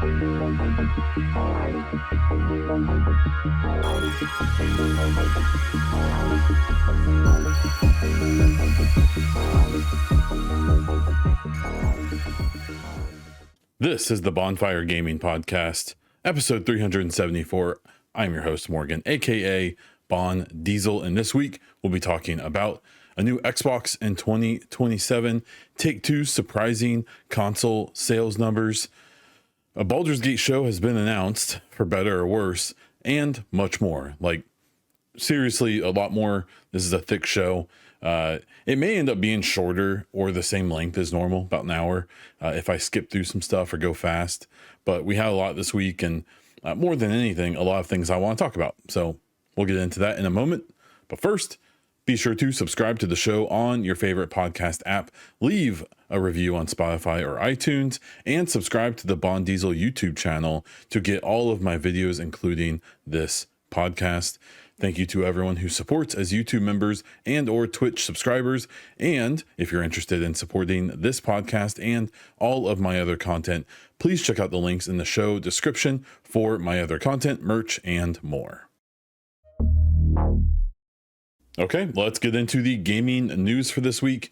This is the Bonfire Gaming Podcast, episode 374. I'm your host, Morgan, aka Bon Diesel, and this week we'll be talking about a new Xbox in 2027, Take-Two's surprising console sales numbers, a Baldur's Gate show has been announced, for better or worse, and much more. Like, seriously, a lot more. This is a thick show. It may end up being shorter or the same length as normal, about an hour, if I skip through some stuff or go fast. But we had a lot this week, and more than anything, a lot of things I want to talk about. So we'll get into that in a moment. But first, be sure to subscribe to the show on your favorite podcast app, leave a review on Spotify or iTunes, and subscribe to the Bon Diesel YouTube channel to get all of my videos, including this podcast. Thank you to everyone who supports as YouTube members and or Twitch subscribers. And if you're interested in supporting this podcast and all of my other content, please check out the links in the show description for my other content, merch, and more. Okay, let's get into the gaming news for this week.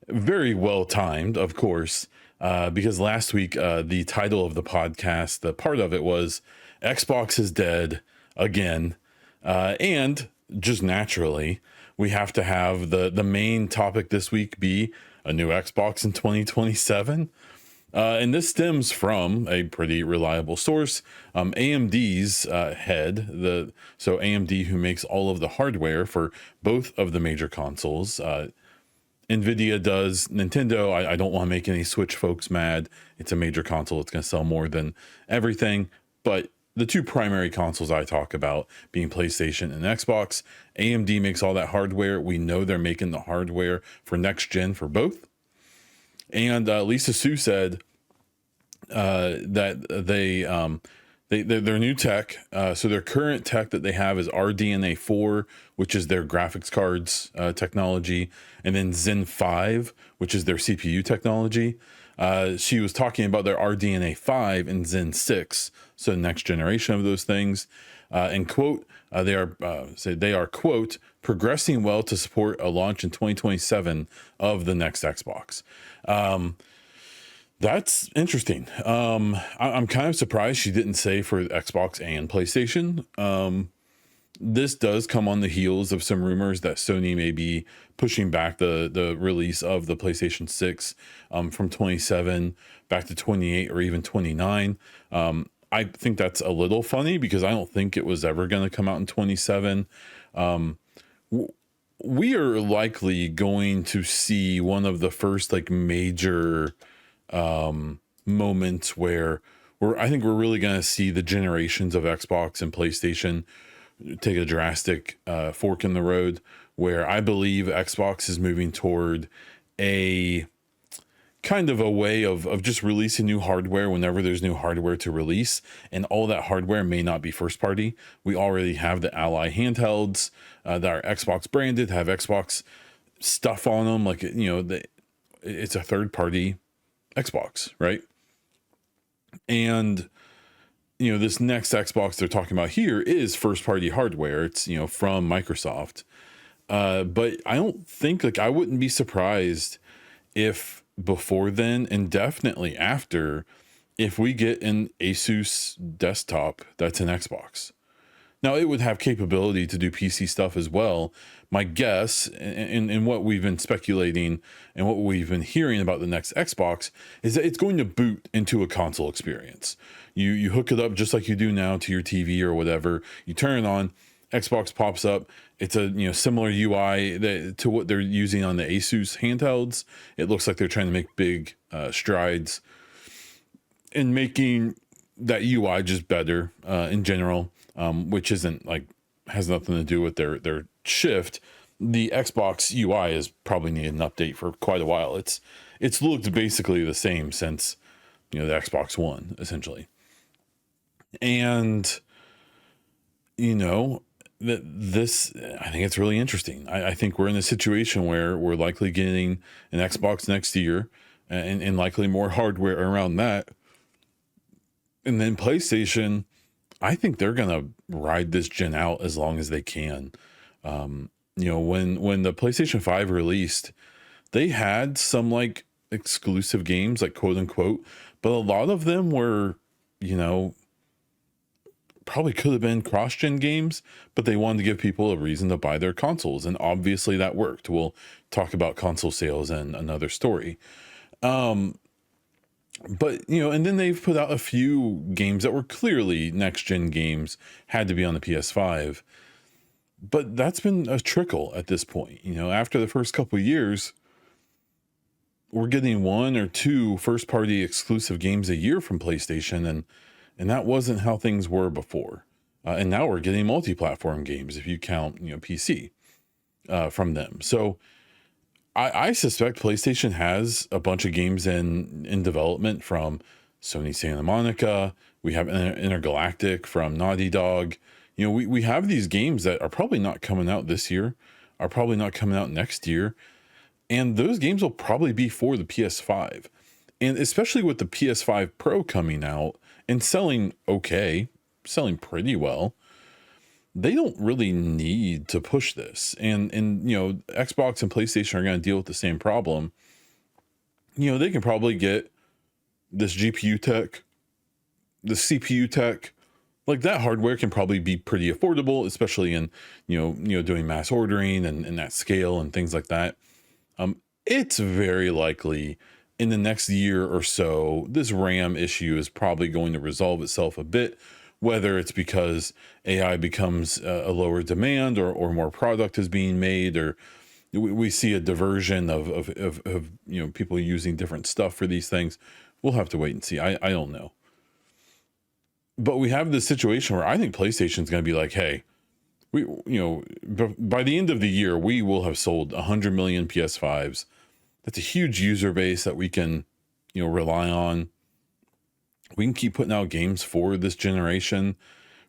Very well timed, of course, because last week, the title of the podcast, the part of it was Xbox is dead again. And just naturally, we have to have the main topic this week be a new Xbox in 2027. And this stems from a pretty reliable source, AMD's head, so AMD, who makes all of the hardware for both of the major consoles. Nvidia does. Nintendo, I don't want to make any Switch folks mad. It's a major console. It's going to sell more than everything. But the two primary consoles I talk about being PlayStation and Xbox, AMD makes all that hardware. We know they're making the hardware for next gen for both. And Lisa Su said that their new tech, so their current tech that they have is RDNA 4, which is their graphics cards technology, and then Zen 5, which is their CPU technology. She was talking about their RDNA 5 and Zen 6, so next generation of those things. And quote, they are quote, progressing well to support a launch in 2027 of the next Xbox. That's interesting. I'm kind of surprised she didn't say for Xbox and PlayStation. This does come on the heels of some rumors that Sony may be pushing back the release of the PlayStation 6 from 27 back to 28 or even 29. I think that's a little funny because I don't think it was ever going to come out in 27. We are likely going to see one of the first like major moments where I think we're really going to see the generations of Xbox and PlayStation take a drastic fork in the road, where I believe Xbox is moving toward a kind of a way of just releasing new hardware whenever there's new hardware to release, and all that hardware may not be first party. We already have the Ally handhelds that are Xbox branded, have Xbox stuff on them, like, you know, it's a third party Xbox, right? And you know, this next Xbox they're talking about here is first party hardware. It's, you know, from Microsoft. But I don't think, like, I wouldn't be surprised if before then, and definitely after, if we get an Asus desktop that's an Xbox. Now, it would have capability to do PC stuff as well. My guess, and what we've been speculating and what we've been hearing about the next Xbox, is that it's going to boot into a console experience. You hook it up just like you do now to your TV or whatever. You turn it on, Xbox pops up. It's a, you know, similar UI to what they're using on the Asus handhelds. It looks like they're trying to make big strides in making that UI just better in general, which isn't like, has nothing to do with their shift. The Xbox UI is probably needed an update for quite a while. It's looked basically the same since, you know, the Xbox One, essentially. And, you know, this, I think it's really interesting. I think we're in a situation where we're likely getting an Xbox next year, and likely more hardware around that. And then PlayStation, I think they're gonna ride this gen out as long as they can. When the PlayStation 5 released, they had some like exclusive games, like quote unquote, but a lot of them were, you know, probably could have been cross-gen games, but they wanted to give people a reason to buy their consoles, and obviously that worked. We'll talk about console sales in another story. But and then they've put out a few games that were clearly next-gen games, had to be on the PS5. But that's been a trickle at this point. After the first couple of years, we're getting one or two first-party exclusive games a year from PlayStation, and that wasn't how things were before. And now we're getting multi-platform games if you count PC from them. So I suspect PlayStation has a bunch of games in development from Sony Santa Monica. We have Intergalactic from Naughty Dog. We have these games that are probably not coming out this year, are probably not coming out next year. And those games will probably be for the PS5. And especially with the PS5 Pro coming out and selling pretty well, they don't really need to push this. And Xbox and PlayStation are going to deal with the same problem. They can probably get this GPU tech, the CPU tech, like that hardware can probably be pretty affordable, especially in doing mass ordering and that scale and things like that. It's very likely in the next year or so, this RAM issue is probably going to resolve itself a bit, whether it's because AI becomes a lower demand or more product is being made, or we see a diversion of people using different stuff for these things. We'll have to wait and see. I don't know. But we have this situation where I think PlayStation's going to be like, hey, by the end of the year, we will have sold 100 million PS5s. That's a huge user base that we can, rely on. We can keep putting out games for this generation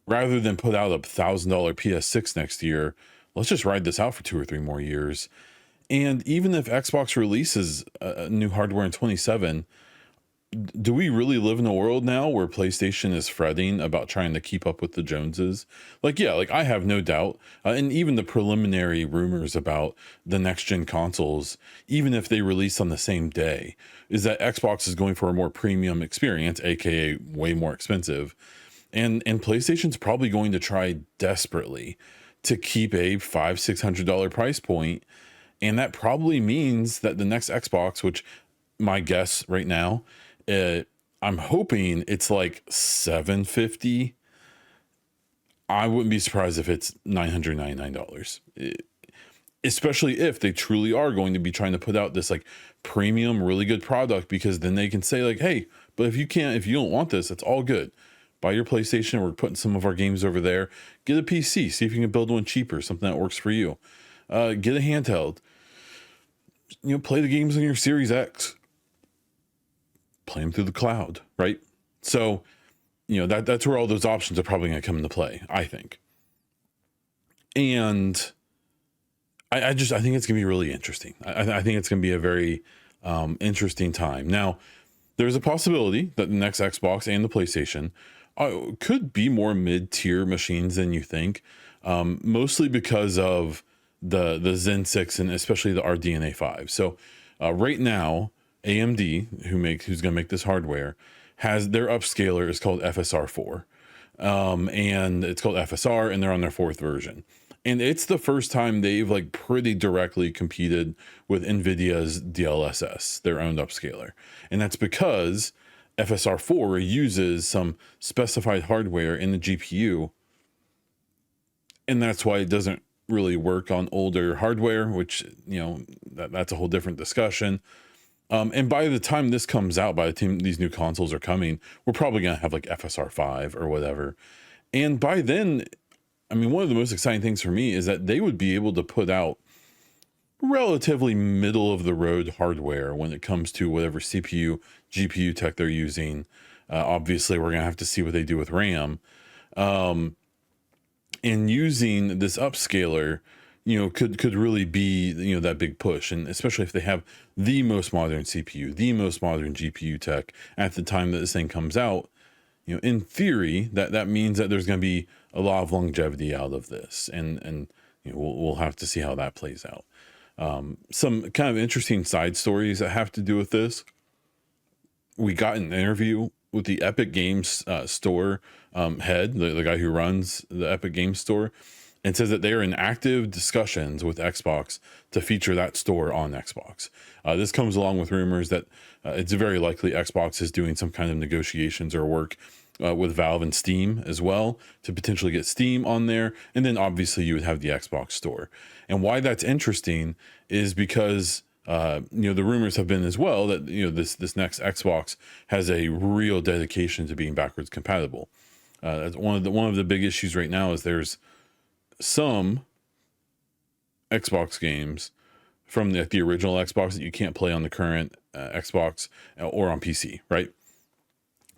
rather than put out a $1,000 PS6 next year. Let's just ride this out for 2 or 3 more years. And even if Xbox releases new hardware in 2027, do we really live in a world now where PlayStation is fretting about trying to keep up with the Joneses? I have no doubt. And even the preliminary rumors about the next gen consoles, even if they release on the same day, is that Xbox is going for a more premium experience, aka way more expensive. And PlayStation's probably going to try desperately to keep a $500-$600 price point. And that probably means that the next Xbox, which my guess right now, I'm hoping it's like $750. I wouldn't be surprised if it's $999, especially if they truly are going to be trying to put out this like premium, really good product, because then they can say like, hey, but if you don't want this, it's all good. Buy your PlayStation. We're putting some of our games over there. Get a PC. See if you can build one cheaper, something that works for you. Get a handheld. Play the games on your Series X. Play them through the cloud, right? So, that's where all those options are probably going to come into play, I think. And I think it's going to be really interesting. I think it's going to be a very interesting time. Now, there's a possibility that the next Xbox and the PlayStation could be more mid-tier machines than you think, mostly because of the Zen 6 and especially the RDNA 5. So right now, AMD, who's going to make this hardware, has their upscaler is called FSR 4. And it's called FSR, and they're on their 4th version. And it's the first time they've like pretty directly competed with NVIDIA's DLSS, their own upscaler. And that's because FSR 4 uses some specified hardware in the GPU. And that's why it doesn't really work on older hardware, which, that's a whole different discussion. And by the time this comes out, by the time these new consoles are coming, we're probably going to have like FSR 5 or whatever. And by then, one of the most exciting things for me is that they would be able to put out relatively middle of the road hardware when it comes to whatever CPU, GPU tech they're using. Obviously, we're going to have to see what they do with RAM. And using this upscaler, could really be, that big push. And especially if they have the most modern CPU, the most modern GPU tech at the time that this thing comes out, in theory, that means that there's going to be a lot of longevity out of this, and we'll have to see how that plays out. Some kind of interesting side stories that have to do with this. We got an interview with the Epic Games store head, the guy who runs the Epic Games store, and says that they are in active discussions with Xbox to feature that store on Xbox. This comes along with rumors that it's very likely Xbox is doing some kind of negotiations or work with Valve and Steam as well to potentially get Steam on there. And then obviously you would have the Xbox store. And why that's interesting is because the rumors have been as well that this next Xbox has a real dedication to being backwards compatible. That's one of the big issues right now is there's some Xbox games from the original Xbox that you can't play on the current Xbox or on PC, right?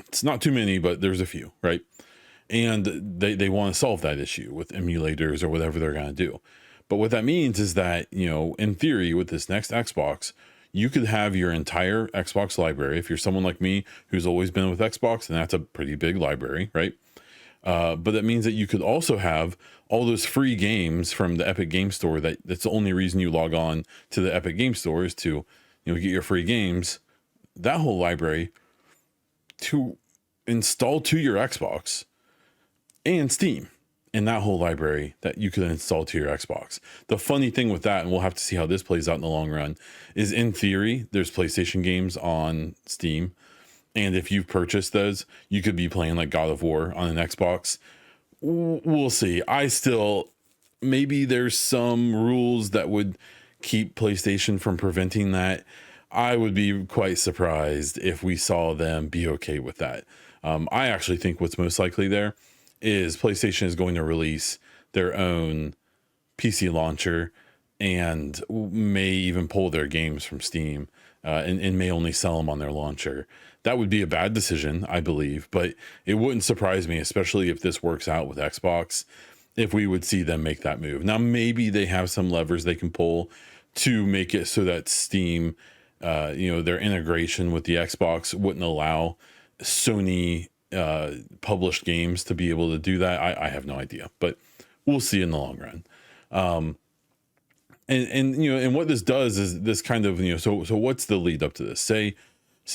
It's not too many, but there's a few, right? And they want to solve that issue with emulators or whatever they're going to do. But what that means is that, in theory, with this next Xbox, you could have your entire Xbox library. If you're someone like me who's always been with Xbox, then that's a pretty big library, right? But that means that you could also have all those free games from the Epic Game Store. That's the only reason you log on to the Epic Game Store is to, get your free games. That whole library to install to your Xbox and Steam, and that whole library that you could install to your Xbox. The funny thing with that, and we'll have to see how this plays out in the long run, is in theory, there's PlayStation games on Steam. And if you've purchased those, you could be playing like God of War on an Xbox. We'll see. Maybe there's some rules that would keep PlayStation from preventing that. I would be quite surprised if we saw them be okay with that. I actually think what's most likely there is PlayStation is going to release their own PC launcher and may even pull their games from Steam and may only sell them on their launcher. That would be a bad decision, I believe, but it wouldn't surprise me, especially if this works out with Xbox, if we would see them make that move. Now, maybe they have some levers they can pull to make it so that Steam, their integration with the Xbox wouldn't allow Sony published games to be able to do that. I have no idea, but we'll see in the long run. And what this does is this kind of, so what's the lead up to this? Say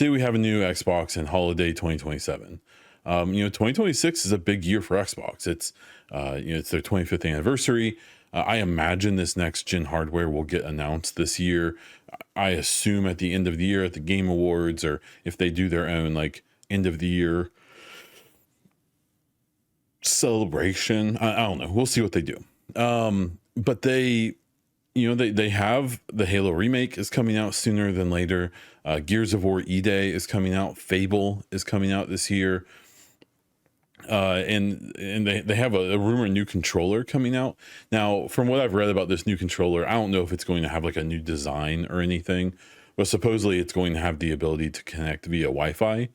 we have a new Xbox in holiday 2027. 2026 is a big year for Xbox. It's their 25th anniversary. I imagine this next gen hardware will get announced this year. I assume at the end of the year at the Game Awards, or if they do their own like end of the year celebration. I don't know. We'll see what they do. But they have the Halo remake is coming out sooner than later. Gears of War E-Day is coming out. Fable is coming out this year. And they have a rumored new controller coming out. Now, from what I've read about this new controller, I don't know if it's going to have like a new design or anything, but supposedly it's going to have the ability to connect via Wi-Fi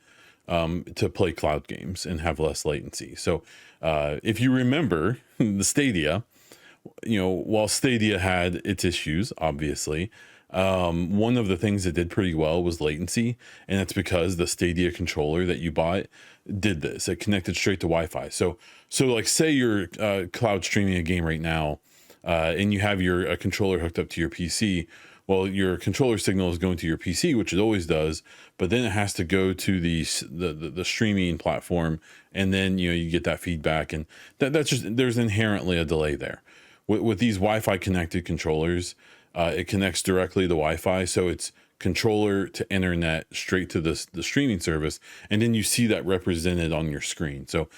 to play cloud games and have less latency. So if you remember the Stadia, while Stadia had its issues, obviously, one of the things that did pretty well was latency, and that's because the Stadia controller that you bought did this. It connected straight to Wi-Fi. So like say you're cloud streaming a game right now, and you have your controller hooked up to your PC. Well, your controller signal is going to your PC, which it always does, but then it has to go to the streaming platform, and then you get that feedback, and that's just, there's inherently a delay there. With these Wi-Fi connected controllers, it connects directly to Wi-Fi, so it's controller to internet straight to the streaming service, and then you see that represented on your screen. So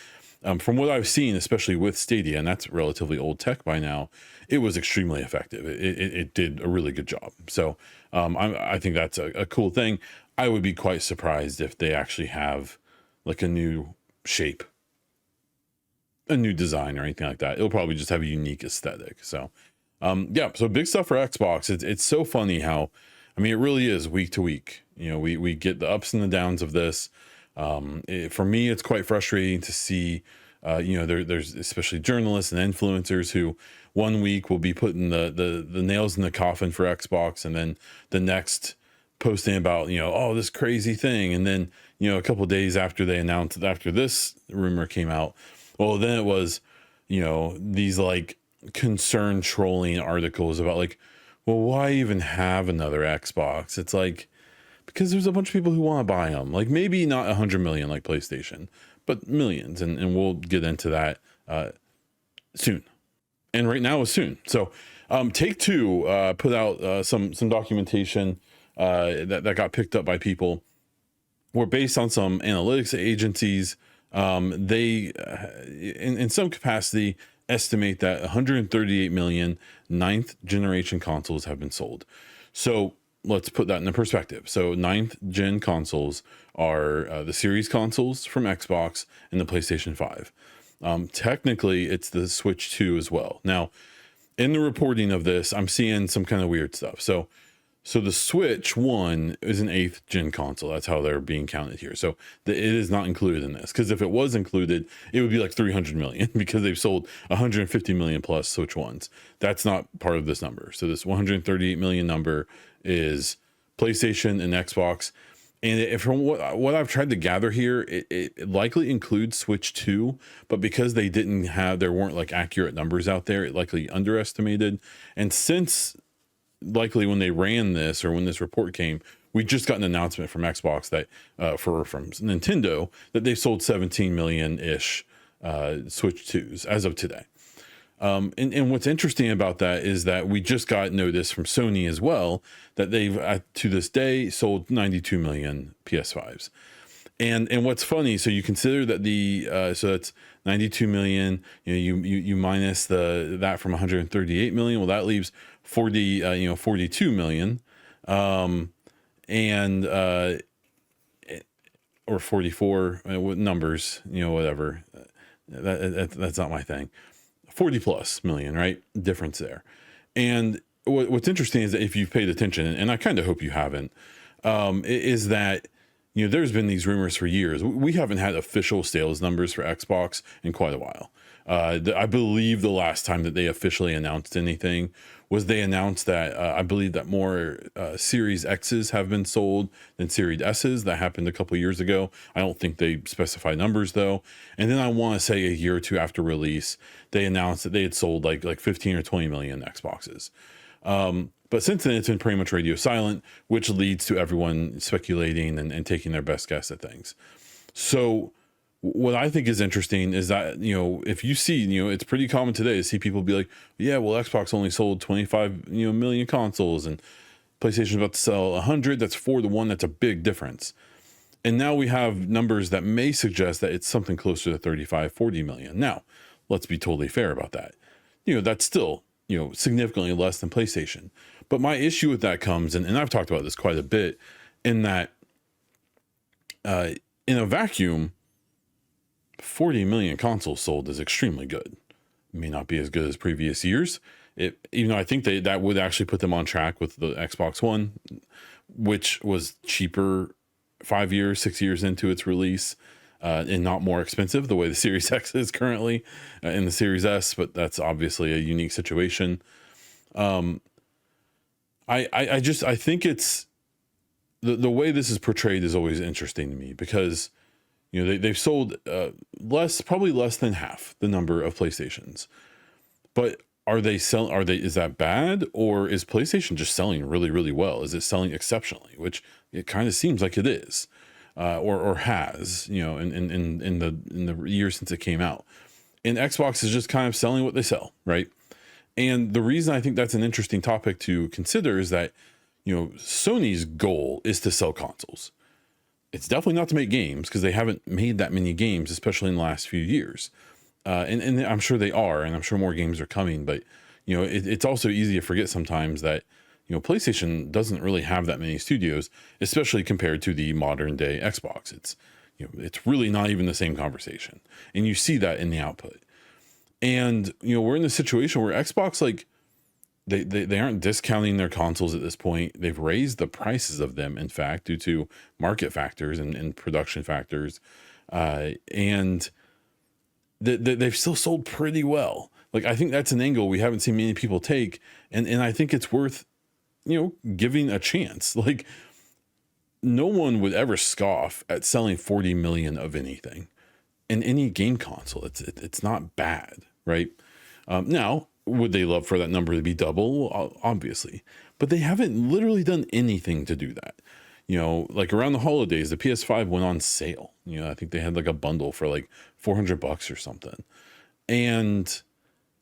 from what I've seen, especially with Stadia, and that's relatively old tech by now, it was extremely effective. It did a really good job. So I think that's a cool thing. I would be quite surprised if they actually have like a new shape, a new design, or anything like that. It'll probably just have a unique aesthetic. So so big stuff for Xbox. It's so funny how, I mean, it really is week to week. We get the ups and the downs of this. For me, it's quite frustrating to see, there's especially journalists and influencers who one week will be putting the nails in the coffin for Xbox, and then the next posting about, this crazy thing. And then, a couple days after they announced it, after this rumor came out, well, then it was, these like concern trolling articles about like, well, why even have another Xbox? It's like, because there's a bunch of people who want to buy them. Like maybe not 100 million like PlayStation, but millions. And we'll get into that soon. And right now is soon. So Take-Two put out some documentation that got picked up by people, were based on some analytics agencies. They, in some capacity, estimate that 138 million ninth generation consoles have been sold. So let's put that into perspective. So ninth gen consoles are the series consoles from Xbox and the PlayStation 5. Technically, it's the Switch 2 as well. Now, in the reporting of this, I'm seeing some kind of weird stuff. So the Switch 1 is an 8th gen console. That's how they're being counted here. So it is not included in this, because if it was included, it would be like 300 million because they've sold 150 million plus Switch 1s. That's not part of this number. So this 138 million number is PlayStation and Xbox. And from what I've tried to gather here, it likely includes Switch 2, but because there weren't like accurate numbers out there, it likely underestimated. And since likely when they ran this, or when this report came, we just got an announcement from Xbox that from Nintendo that they sold 17 million ish Switch 2s as of today. And what's interesting about that is that we just got notice from Sony as well that they've to this day sold 92 million PS5s. And what's funny, so you consider that so that's 92 million, you minus that from 138 million, well, that leaves 42 million, and or 44 numbers, whatever, that's not my thing. 40 plus million, right? Difference there. And what's interesting is that if you've paid attention, and I kind of hope you haven't, is that, there's been these rumors for years. We haven't had official sales numbers for Xbox in quite a while. I believe the last time that they officially announced anything was they announced that I believe that more Series X's have been sold than Series S's. That happened a couple years ago. I don't think they specify numbers though. And then I want to say a year or two after release, they announced that they had sold like 15 or 20 million Xboxes. But since then, it's been pretty much radio silent, which leads to everyone speculating and taking their best guess at things. So what I think is interesting is that, if you see, it's pretty common today to see people be like, yeah, well, Xbox only sold 25 million consoles and PlayStation's about to sell 100. That's 4 to 1. That's a big difference. And now we have numbers that may suggest that it's something closer to 35, 40 million. Now, let's be totally fair about that. That's still, significantly less than PlayStation. But my issue with that comes, and I've talked about this quite a bit, in that in a vacuum, 40 million consoles sold is extremely good. It may not be as good as previous years. Even though I think that would actually put them on track with the Xbox One, which was cheaper 5 years, 6 years into its release, and not more expensive the way the Series X is currently in the Series S, but that's obviously a unique situation. I think it's the way this is portrayed is always interesting to me, because they've sold probably less than half the number of PlayStations, but is that bad, or is PlayStation just selling really, really well? Is it selling exceptionally? Which it kind of seems like it is, or has, in the years since it came out. And Xbox is just kind of selling what they sell, right? And the reason I think that's an interesting topic to consider is that, Sony's goal is to sell consoles. It's definitely not to make games, because they haven't made that many games, especially in the last few years. And I'm sure they are, and I'm sure more games are coming. But, it's also easy to forget sometimes that, PlayStation doesn't really have that many studios, especially compared to the modern day Xbox. It's really not even the same conversation. And you see that in the output. And, we're in a situation where Xbox, like, they aren't discounting their consoles at this point. They've raised the prices of them, in fact, due to market factors and production factors. And they've still sold pretty well. Like, I think that's an angle we haven't seen many people take. And I think it's worth, giving a chance. Like, no one would ever scoff at selling 40 million of anything in any game console. It's not bad, right? Now, would they love for that number to be double? Obviously, but they haven't literally done anything to do that. Like around the holidays, the PS5 went on sale. I think they had like a bundle for like $400 or something. And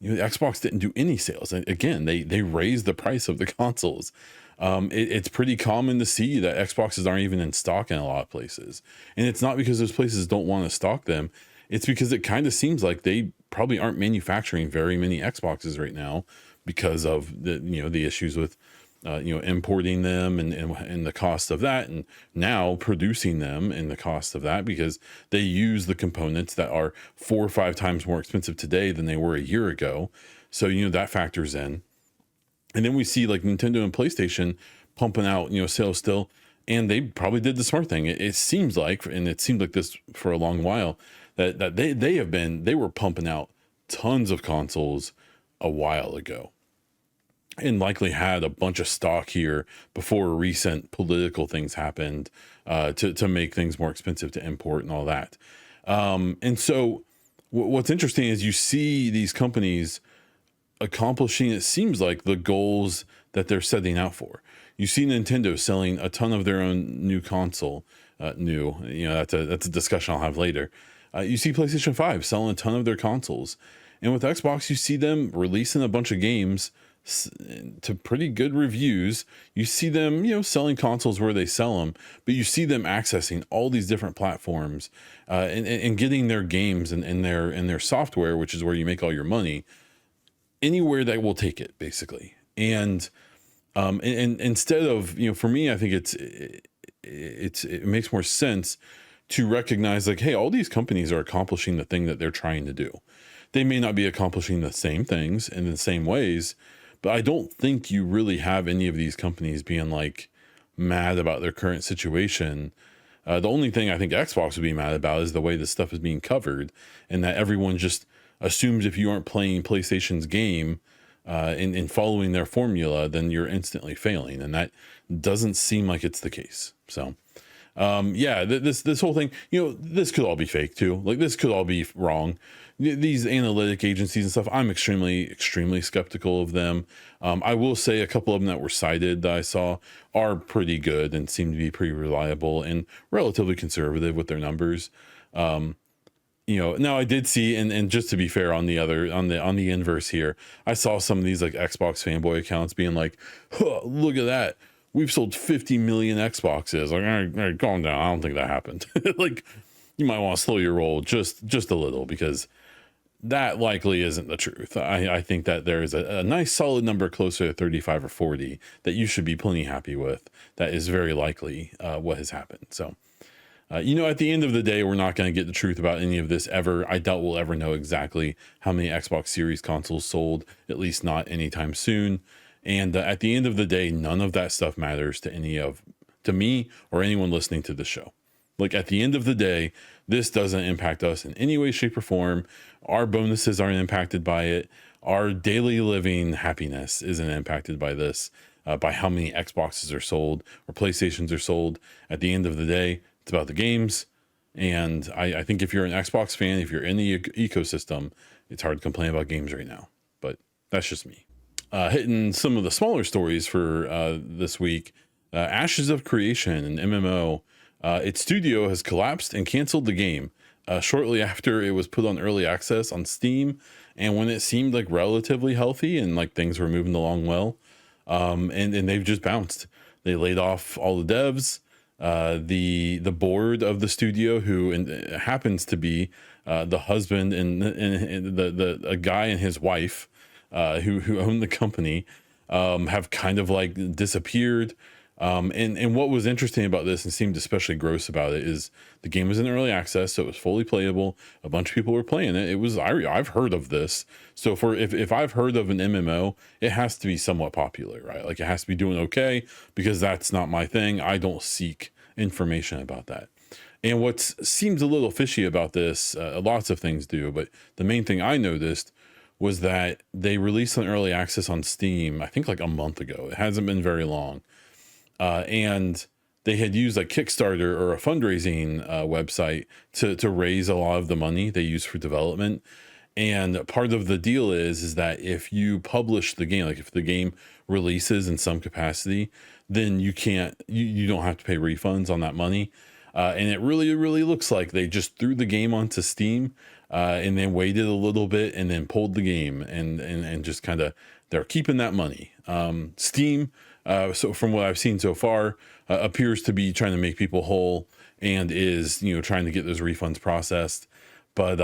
the Xbox didn't do any sales. And again, they raised the price of the consoles. It's pretty common to see that Xboxes aren't even in stock in a lot of places. And it's not because those places don't want to stock them. It's because it kind of seems like they probably aren't manufacturing very many Xboxes right now because of the issues with importing them and the cost of that, and now producing them and the cost of that, because they use the components that are 4 or 5 times more expensive today than they were a year ago. So, that factors in. And then we see like Nintendo and PlayStation pumping out, sales still, and they probably did the smart thing. It seems like, and it seemed like this for a long while, that they were pumping out tons of consoles a while ago, and likely had a bunch of stock here before recent political things happened to make things more expensive to import and all that. And so what's interesting is you see these companies accomplishing, it seems like, the goals that they're setting out for. You see Nintendo selling a ton of their own new console, that's a discussion I'll have later. You see PlayStation 5 selling a ton of their consoles. And with Xbox, you see them releasing a bunch of games to pretty good reviews. You see them, selling consoles where they sell them, but you see them accessing all these different platforms and getting their games and their software, which is where you make all your money, anywhere that will take it, basically. And instead of, for me, I think it makes more sense to recognize like, hey, all these companies are accomplishing the thing that they're trying to do. They may not be accomplishing the same things in the same ways, but I don't think you really have any of these companies being like mad about their current situation. The only thing I think Xbox would be mad about is the way this stuff is being covered, and that everyone just assumes if you aren't playing PlayStation's game and following their formula, then you're instantly failing. And that doesn't seem like it's the case. So this whole thing, this could all be fake too. Like, this could all be wrong. These analytic agencies and stuff, I'm extremely skeptical of them. I will say a couple of them that were cited that I saw are pretty good and seem to be pretty reliable and relatively conservative with their numbers. Now I did see, and just to be fair, on the inverse here, I saw some of these like Xbox fanboy accounts being like, huh, look at that, we've sold 50 million Xboxes. Like, all right, calm down. I don't think that happened. Like, you might want to slow your roll just a little, because that likely isn't the truth. I think that there is a nice solid number closer to 35 or 40 that you should be plenty happy with. That is very likely what has happened. So, at the end of the day, we're not going to get the truth about any of this ever. I doubt we'll ever know exactly how many Xbox Series consoles sold, at least not anytime soon. And at the end of the day, none of that stuff matters to me or anyone listening to the show. Like, at the end of the day, this doesn't impact us in any way, shape, or form. Our bonuses aren't impacted by it. Our daily living happiness isn't impacted by this, by how many Xboxes are sold or PlayStations are sold. At the end of the day, it's about the games. And I think if you're an Xbox fan, if you're in the ecosystem, it's hard to complain about games right now. But that's just me. Hitting some of the smaller stories for this week. Ashes of Creation, an MMO. Its studio has collapsed and canceled the game shortly after it was put on early access on Steam, and when it seemed like relatively healthy and like things were moving along well. And they've just bounced. They laid off all the devs. The board of the studio, who happens to be the husband and the guy and his wife, who own the company, have kind of like disappeared. And what was interesting about this and seemed especially gross about it is the game was in early access, so it was fully playable. A bunch of people were playing it. I've heard of this. So if I've heard of an MMO, it has to be somewhat popular, right? Like, it has to be doing okay, because that's not my thing. I don't seek information about that. And what seems a little fishy about this, lots of things do, but the main thing I noticed was that they released an early access on Steam, I think like a month ago. It hasn't been very long. And they had used like Kickstarter or a fundraising website to raise a lot of the money they use for development. And part of the deal is that if you publish the game, like if the game releases in some capacity, then you don't have to pay refunds on that money. And it really looks like they just threw the game onto Steam, and then waited a little bit and then pulled the game, and just kind of, they're keeping that money. Steam, so from what I've seen so far, appears to be trying to make people whole, and is, trying to get those refunds processed. But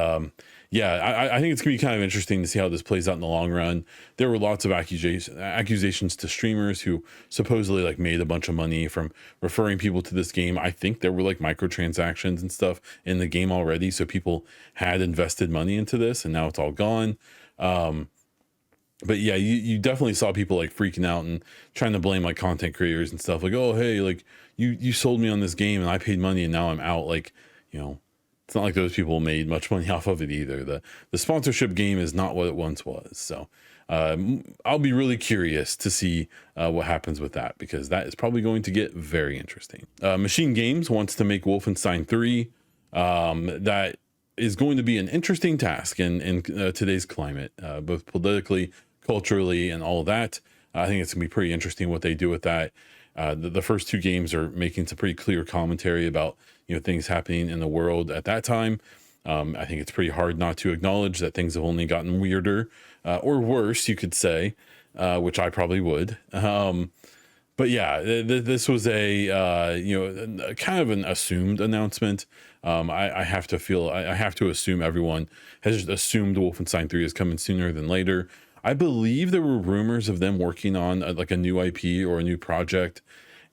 yeah, I think it's gonna be kind of interesting to see how this plays out in the long run. There were lots of accusations to streamers who supposedly like made a bunch of money from referring people to this game. I think there were like microtransactions and stuff in the game already, so people had invested money into this, and now it's all gone. But yeah, you definitely saw people like freaking out and trying to blame like content creators and stuff, like, oh hey, like you sold me on this game and I paid money and now I'm out. Like, it's not like those people made much money off of it either. The sponsorship game is not what it once was. So I'll be really curious to see what happens with that, because that is probably going to get very interesting. Machine Games wants to make Wolfenstein 3. That is going to be an interesting task in today's climate, both politically, culturally, and all of that. I think it's gonna be pretty interesting what they do with that. The first two games are making some pretty clear commentary about things happening in the world at that time. I think it's pretty hard not to acknowledge that things have only gotten weirder, or worse, you could say, which I probably would. But yeah, this was a kind of an assumed announcement. I have to assume everyone has just assumed Wolfenstein 3 is coming sooner than later. I believe there were rumors of them working on like a new IP or a new project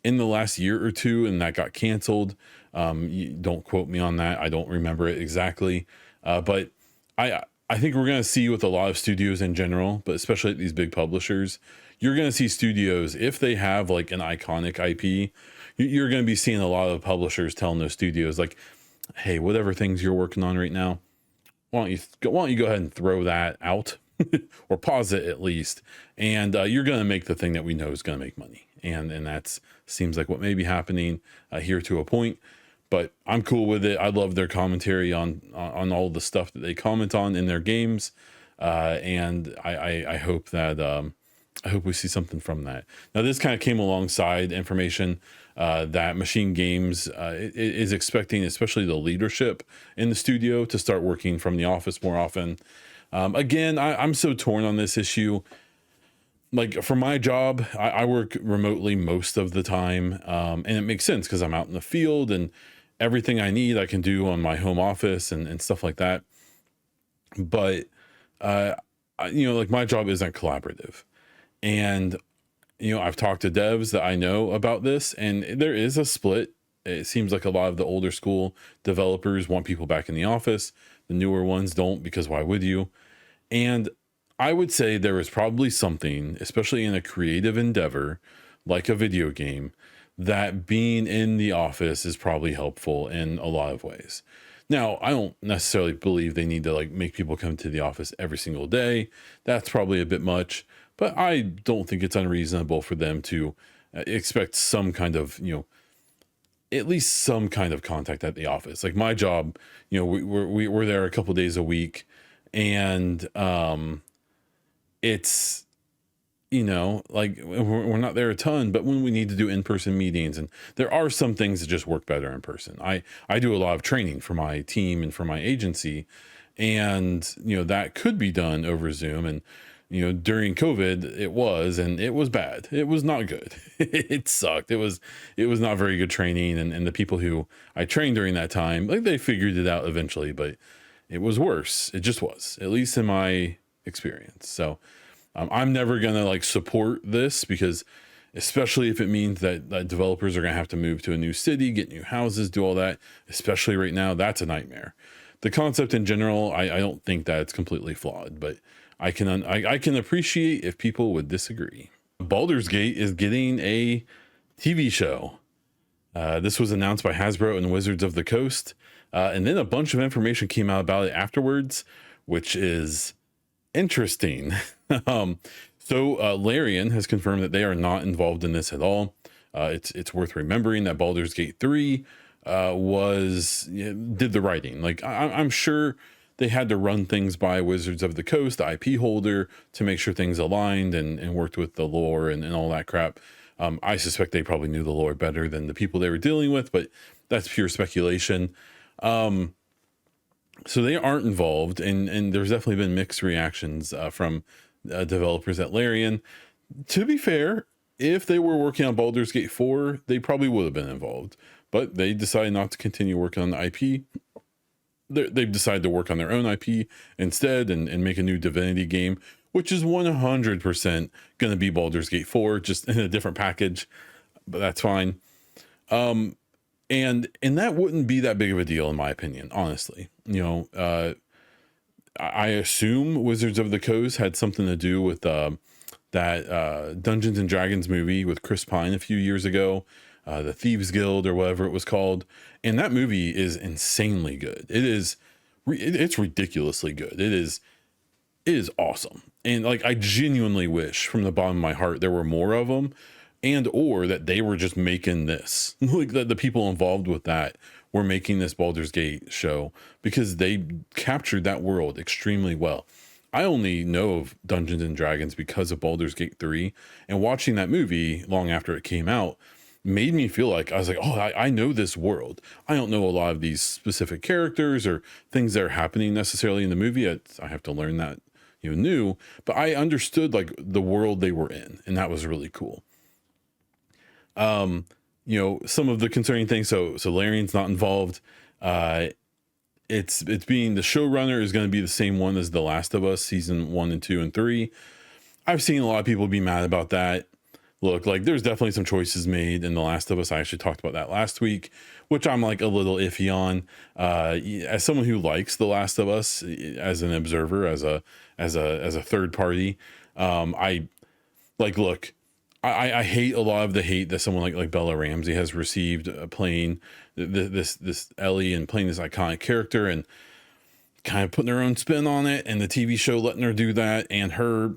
in the last year or two, and that got canceled. Don't quote me on that. I don't remember it exactly. But I think we're going to see with a lot of studios in general, but especially at these big publishers, you're going to see studios, if they have like an iconic IP, you're going to be seeing a lot of publishers telling those studios like, hey, whatever things you're working on right now, why don't you go ahead and throw that out or pause it at least. And you're going to make the thing that we know is going to make money. And that's seems like what may be happening here to a point, but I'm cool with it. I love their commentary on all the stuff that they comment on in their games. And I hope that, I hope we see something from that. Now, this kind of came alongside information that Machine Games is expecting, especially the leadership in the studio, to start working from the office more often. Again, I'm so torn on this issue. Like for my job, I work remotely most of the time. And it makes sense because I'm out in the field, and everything I need I can do on my home office and stuff like that. But, like my job isn't collaborative. And, I've talked to devs that I know about this, and there is a split. It seems like a lot of the older school developers want people back in the office. The newer ones don't, because why would you? And I would say there is probably something, especially in a creative endeavor like a video game, that being in the office is probably helpful in a lot of ways. Now, I don't necessarily believe they need to like make people come to the office every single day. That's probably a bit much, but I don't think it's unreasonable for them to expect some kind of, at least some kind of contact at the office. Like my job, we're there a couple of days a week, and it's, like we're not there a ton, but when we need to do in-person meetings, and there are some things that just work better in person. I do a lot of training for my team and for my agency, and that could be done over Zoom. And during COVID it was bad. It was not good. It sucked. It was not very good training, and the people who I trained during that time, like, they figured it out eventually, but it was worse. It just was, at least in my experience. So I'm never gonna like support this, because especially if it means that developers are gonna have to move to a new city, get new houses, do all that, especially right now, that's a nightmare. The concept in general, I don't think that it's completely flawed, but I can appreciate if people would disagree. Baldur's Gate is getting a TV show. This was announced by Hasbro and Wizards of the Coast, and then a bunch of information came out about it afterwards, which is interesting. So Larian has confirmed that they are not involved in this at all. It's worth remembering that Baldur's Gate 3 did the writing. Like I'm sure they had to run things by Wizards of the Coast, the IP holder, to make sure things aligned and worked with the lore and all that crap. I suspect they probably knew the lore better than the people they were dealing with, but that's pure speculation. So they aren't involved, and there's definitely been mixed reactions from developers at Larian. To be fair, if they were working on Baldur's Gate 4, they probably would have been involved, but they decided not to continue working on the IP. They've decided to work on their own IP instead and make a new Divinity game, which is 100% going to be Baldur's Gate 4, just in a different package, but that's fine. And that wouldn't be that big of a deal, in my opinion, honestly. I assume Wizards of the Coast had something to do with that Dungeons and Dragons movie with Chris Pine a few years ago, the Thieves Guild or whatever it was called. And that movie is insanely good. It's ridiculously good. It is awesome. And like, I genuinely wish from the bottom of my heart there were more of them, and or that they were just making this, like the people involved with that were making this Baldur's Gate show, because they captured that world extremely well. I only know of Dungeons and Dragons because of Baldur's Gate 3, and watching that movie long after it came out made me feel like I was like, oh, I know this world. I don't know a lot of these specific characters or things that are happening necessarily in the movie. I have to learn that new, but I understood like the world they were in, and that was really cool. Some of the concerning things. So Larian's not involved. It's being the showrunner is going to be the same one as The Last of Us season 1 and 2 and 3. I've seen a lot of people be mad about that. Look, like there's definitely some choices made in The Last of Us. I actually talked about that last week, which I'm like a little iffy on. As someone who likes The Last of Us, as an observer, as a third party, I hate a lot of the hate that someone like Bella Ramsey has received playing this Ellie and playing this iconic character and kind of putting her own spin on it, and the TV show letting her do that, and her,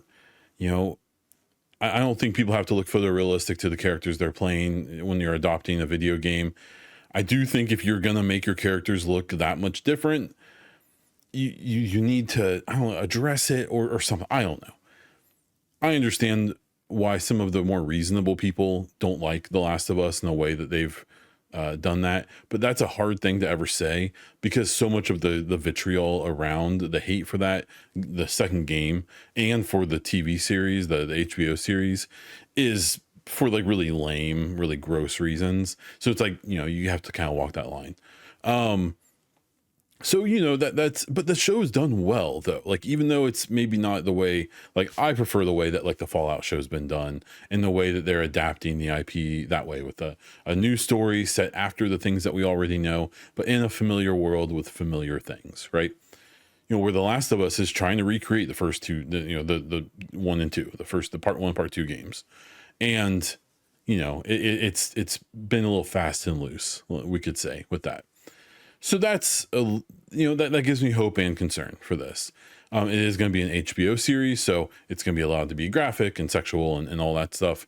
I don't think people have to look photorealistic to the characters they're playing when you're adopting a video game. I do think if you're gonna make your characters look that much different, you need to, I don't know, address it or something. I don't know. I understand why some of the more reasonable people don't like The Last of Us in the way that they've done that, but that's a hard thing to ever say, because so much of the vitriol around the hate for that, the second game, and for the TV series, the HBO series, is for like really lame, really gross reasons. So it's like, you have to kind of walk that line. So, but the show's done well though. Like, even though it's maybe not the way, like I prefer the way that like the Fallout show's been done, and the way that they're adapting the IP that way, with a new story set after the things that we already know, but in a familiar world with familiar things, right? Where The Last of Us is trying to recreate the first two, the 1 and 2, the part 1, part 2 games. And, it's been a little fast and loose, we could say, with that. So that's that gives me hope and concern for this. It is going to be an HBO series, so it's going to be allowed to be graphic and sexual and all that stuff.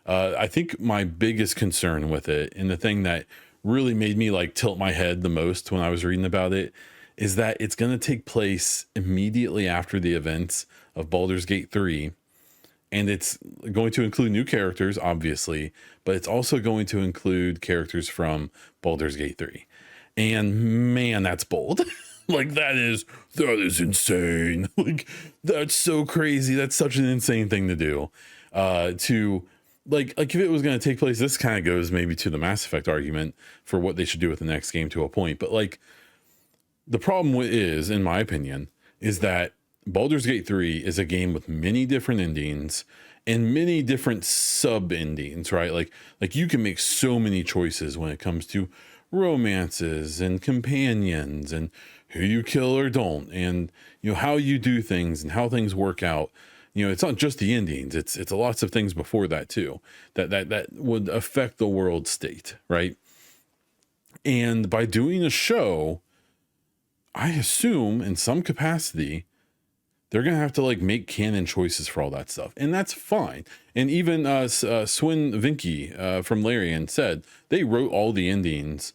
I think my biggest concern with it, and the thing that really made me like tilt my head the most when I was reading about it, is that it's going to take place immediately after the events of Baldur's Gate 3. And it's going to include new characters, obviously, but it's also going to include characters from Baldur's Gate 3. And man, that's bold. Like that is insane. Like that's so crazy. That's such an insane thing to do. To like if it was going to take place, this kind of goes maybe to the Mass Effect argument for what they should do with the next game to a point. But like the problem is, in my opinion, is that Baldur's Gate 3 is a game with many different endings and many different sub endings, right? Like you can make so many choices when it comes to romances and companions and who you kill or don't, and how you do things and how things work out. It's not just the endings, it's lots of things before that too that would affect the world state, right? And by doing a show, I assume in some capacity they're gonna have to like make canon choices for all that stuff, and that's fine. And even Swin Vinky from Larian said they wrote all the endings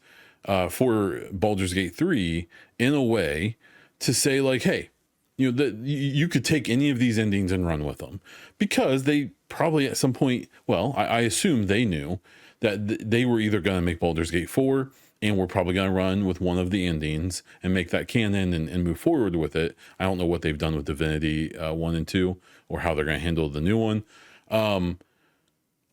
for Baldur's Gate 3 in a way to say like, hey, you know, that you could take any of these endings and run with them, because they probably at some point, well, I assume they knew that they were either going to make Baldur's Gate 4 and we're probably going to run with one of the endings and make that canon and move forward with it. I don't know what they've done with Divinity 1 and 2 or how they're going to handle the new one.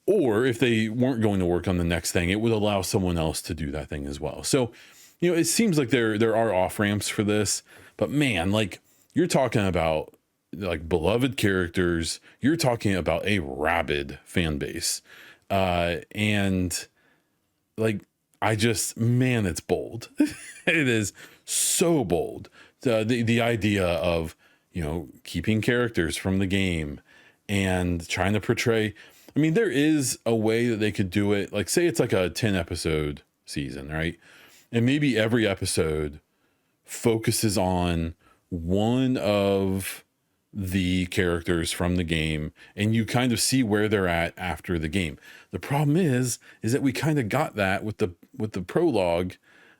Or if they weren't going to work on the next thing, it would allow someone else to do that thing as well. So, you know, it seems like there are off ramps for this, but man, like you're talking about like beloved characters, you're talking about a rabid fan base. And like, I just, man, it's bold. It is so bold. The idea of, you know, keeping characters from the game and trying to portray, I mean, there is a way that they could do it. Like, say it's like a 10 episode season, right? And maybe every episode focuses on one of the characters from the game, and you kind of see where they're at after the game. The problem is that we kind of got that with the prologue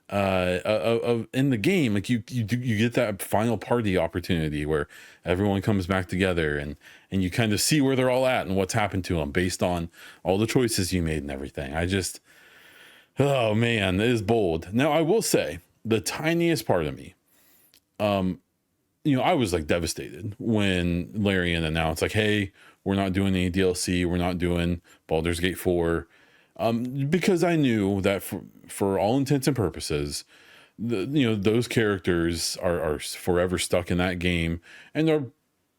of in the game. Like you get that final party opportunity where everyone comes back together and you kind of see where they're all at and what's happened to them based on all the choices you made and everything. I just, oh man, it is bold. Now I will say the tiniest part of me, you know, I was like devastated when Larian announced like, hey, we're not doing any DLC. We're not doing Baldur's Gate 4. Because I knew that for all intents and purposes, you know, those characters are forever stuck in that game and they're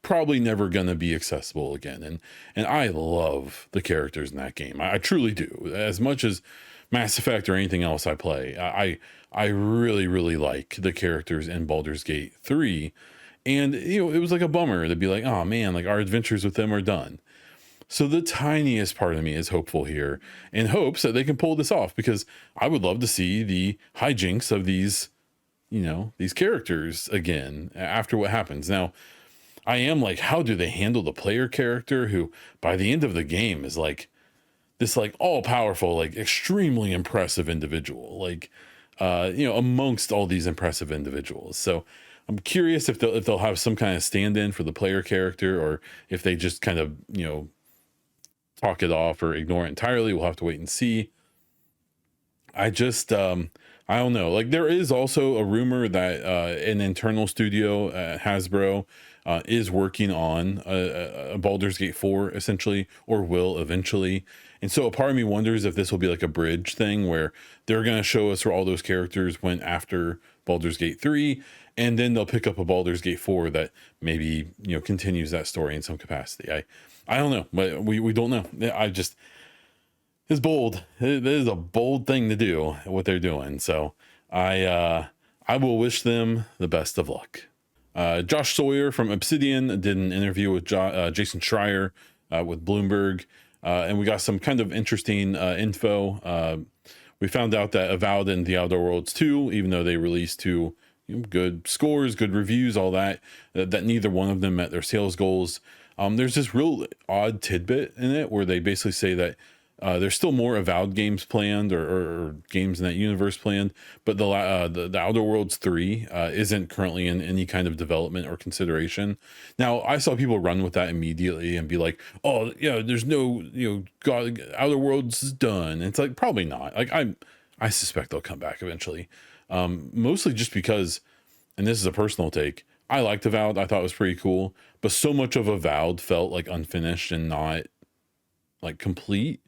probably never going to be accessible again. And I love the characters in that game. I truly do. As much as Mass Effect or anything else I play, I really, really like the characters in Baldur's Gate 3. And, you know, it was like a bummer to be like, oh man, like our adventures with them are done. So the tiniest part of me is hopeful here in hopes that they can pull this off, because I would love to see the hijinks of these, you know, these characters again after what happens. Now, I am like, how do they handle the player character who by the end of the game is like this, like all powerful, like extremely impressive individual, like, you know, amongst all these impressive individuals. So I'm curious if they'll have some kind of stand-in for the player character, or if they just kind of, you know, talk it off or ignore it entirely. We'll have to wait and see. I just, I don't know. Like there is also a rumor that an internal studio, Hasbro, is working on a Baldur's Gate 4 essentially, or will eventually. And so a part of me wonders if this will be like a bridge thing where they're going to show us where all those characters went after Baldur's Gate 3, and then they'll pick up a Baldur's Gate 4 that maybe, you know, continues that story in some capacity. I don't know, but we don't know. I just, it's bold. It is a bold thing to do what they're doing. So I will wish them the best of luck. Josh Sawyer from Obsidian did an interview with Jason Schreier with Bloomberg, and we got some kind of interesting info. We found out that Avowed and The Outer Worlds 2, even though they released two, you know, good scores, good reviews, all that, that neither one of them met their sales goals. There's this real odd tidbit in it where they basically say that there's still more Avowed games planned, or games in that universe planned, but the Outer Worlds 3 isn't currently in any kind of development or consideration. Now, I saw people run with that immediately and be like, oh, yeah, there's no, you know, God, Outer Worlds is done. And it's like, probably not. Like, I suspect they'll come back eventually. Mostly just because, and this is a personal take, I liked Avowed. I thought it was pretty cool, but so much of Avowed felt like unfinished and not like complete.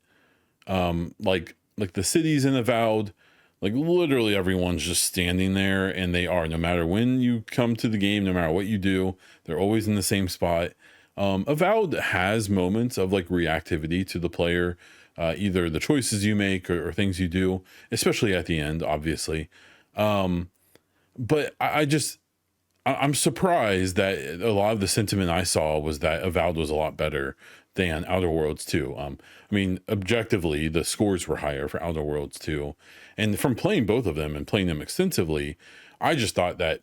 Like the cities in Avowed, like literally everyone's just standing there, and they are, no matter when you come to the game, no matter what you do, they're always in the same spot. Avowed has moments of like reactivity to the player, either the choices you make or things you do, especially at the end, obviously. But I'm surprised that a lot of the sentiment I saw was that Avowed was a lot better than Outer Worlds 2. I mean, objectively, the scores were higher for Outer Worlds 2. And from playing both of them and playing them extensively, I just thought that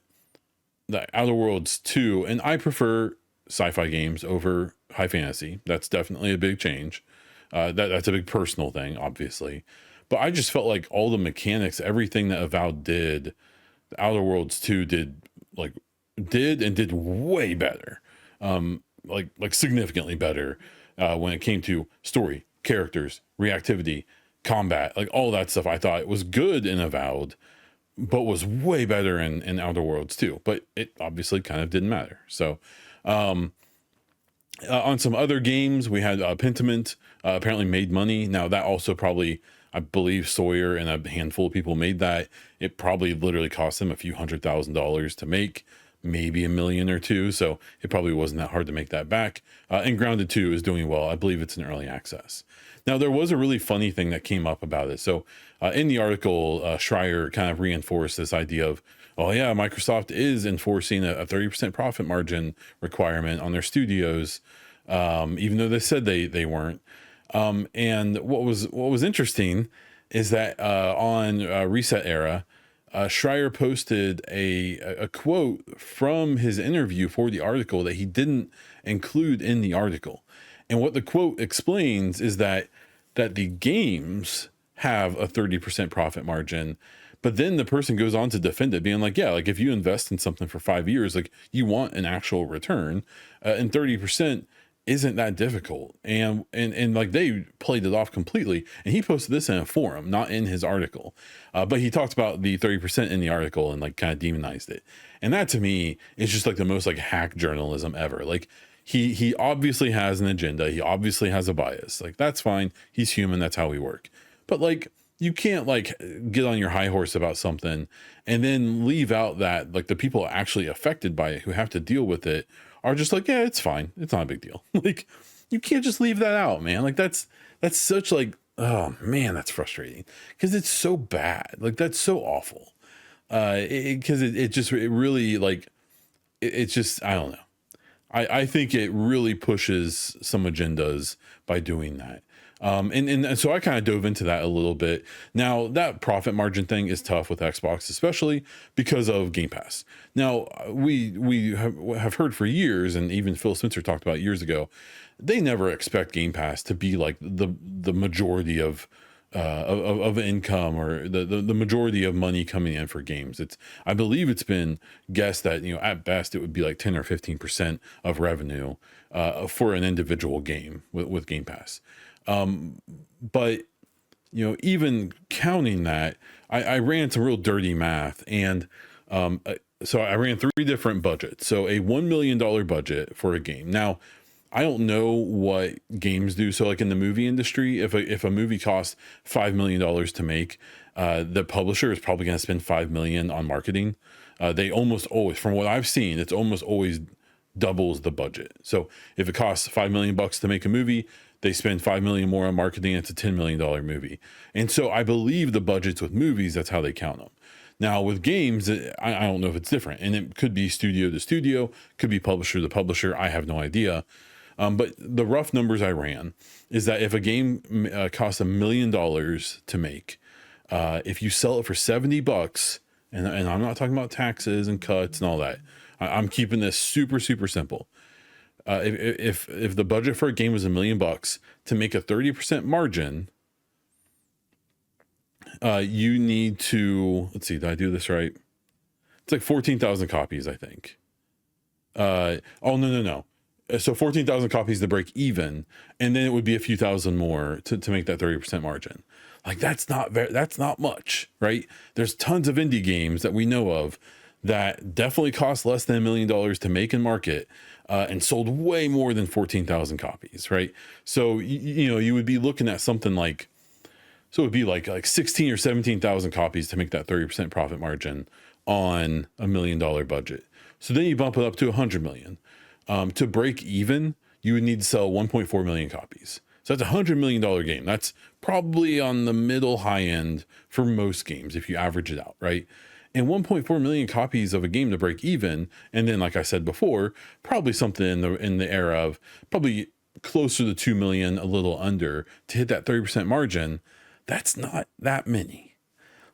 Outer Worlds 2, and I prefer sci-fi games over high fantasy. That's definitely a big change. That's a big personal thing, obviously. But I just felt like all the mechanics, everything that Avowed did, the Outer Worlds 2 did way better. Like significantly better when it came to story, characters, reactivity, combat, like all that stuff. I thought it was good in Avowed, but was way better in Outer Worlds too. But it obviously kind of didn't matter. So on some other games, we had Pentiment apparently made money. Now that also probably, I believe Sawyer and a handful of people made that. It probably literally cost them a few $100,000 to make, maybe $1 million or $2 million. So it probably wasn't that hard to make that back. And Grounded 2 is doing well. I believe it's in early access. Now, there was a really funny thing that came up about it. So in the article, Schreier kind of reinforced this idea of, oh yeah, Microsoft is enforcing a 30% profit margin requirement on their studios, even though they said they weren't. And what was interesting is that on Reset Era, Schreier posted a quote from his interview for the article that he didn't include in the article. And what the quote explains is that the games have a 30% profit margin, but then the person goes on to defend it, being like, yeah, like if you invest in something for 5 years, like you want an actual return, and 30% isn't that difficult. And like they played it off completely. And he posted this in a forum, not in his article. But he talked about the 30% in the article and like kind of demonized it. And that to me is just like the most like hack journalism ever. Like he obviously has an agenda. He obviously has a bias. Like that's fine. He's human. That's how we work. But like, you can't like get on your high horse about something and then leave out that like the people actually affected by it who have to deal with it are just like, yeah, it's fine. It's not a big deal. Like you can't just leave that out, man. Like that's such like, oh man, that's frustrating because it's so bad. Like that's so awful. Because it really like, it's just, I don't know. I think it really pushes some agendas by doing that. And so I kind of dove into that a little bit. Now that profit margin thing is tough with Xbox, especially because of Game Pass. Now we have heard for years, and even Phil Spencer talked about years ago, they never expect Game Pass to be like the majority of income or the majority of money coming in for games. I believe it's been guessed that, you know, at best it would be like 10 or 15% of revenue for an individual game with Game Pass. But you know, even counting that, I ran some real dirty math, and so I ran 3 different budgets. So a $1 million budget for a game. Now, I don't know what games do. So like in the movie industry, if a movie costs $5 million to make, the publisher is probably going to spend $5 million on marketing. They almost always, from what I've seen, it's almost always doubles the budget. So if it costs $5 million to make a movie, they spend $5 million more on marketing. It's a $10 million movie. And so I believe the budgets with movies, that's how they count them. Now with games, I don't know if it's different, and it could be studio to studio, could be publisher to publisher. I have no idea. But the rough numbers I ran is that if a game costs $1 million to make, if you sell it for $70, and I'm not talking about taxes and cuts and all that, I'm keeping this super, super simple. If the budget for a game was $1 million to make a 30% margin, you need to, let's see, did I do this right? It's like 14,000 copies, I think. Oh, no. So 14,000 copies to break even, and then it would be a few thousand more to make that 30% margin. Like that's not much, right? There's tons of indie games that we know of that definitely cost less than $1 million to make and market, and sold way more than 14,000 copies, right? So you know, you would be looking at something like, so it would be like 16 or 17,000 copies to make that 30% profit margin on $1 million budget. So then you bump it up to 100 million. To break even, you would need to sell 1.4 million copies. So that's $100 million game. That's probably on the middle high end for most games if you average it out, right? And 1.4 million copies of a game to break even, and then like I said before, probably something in the era of probably closer to 2 million, a little under, to hit that 30% margin. That's not that many.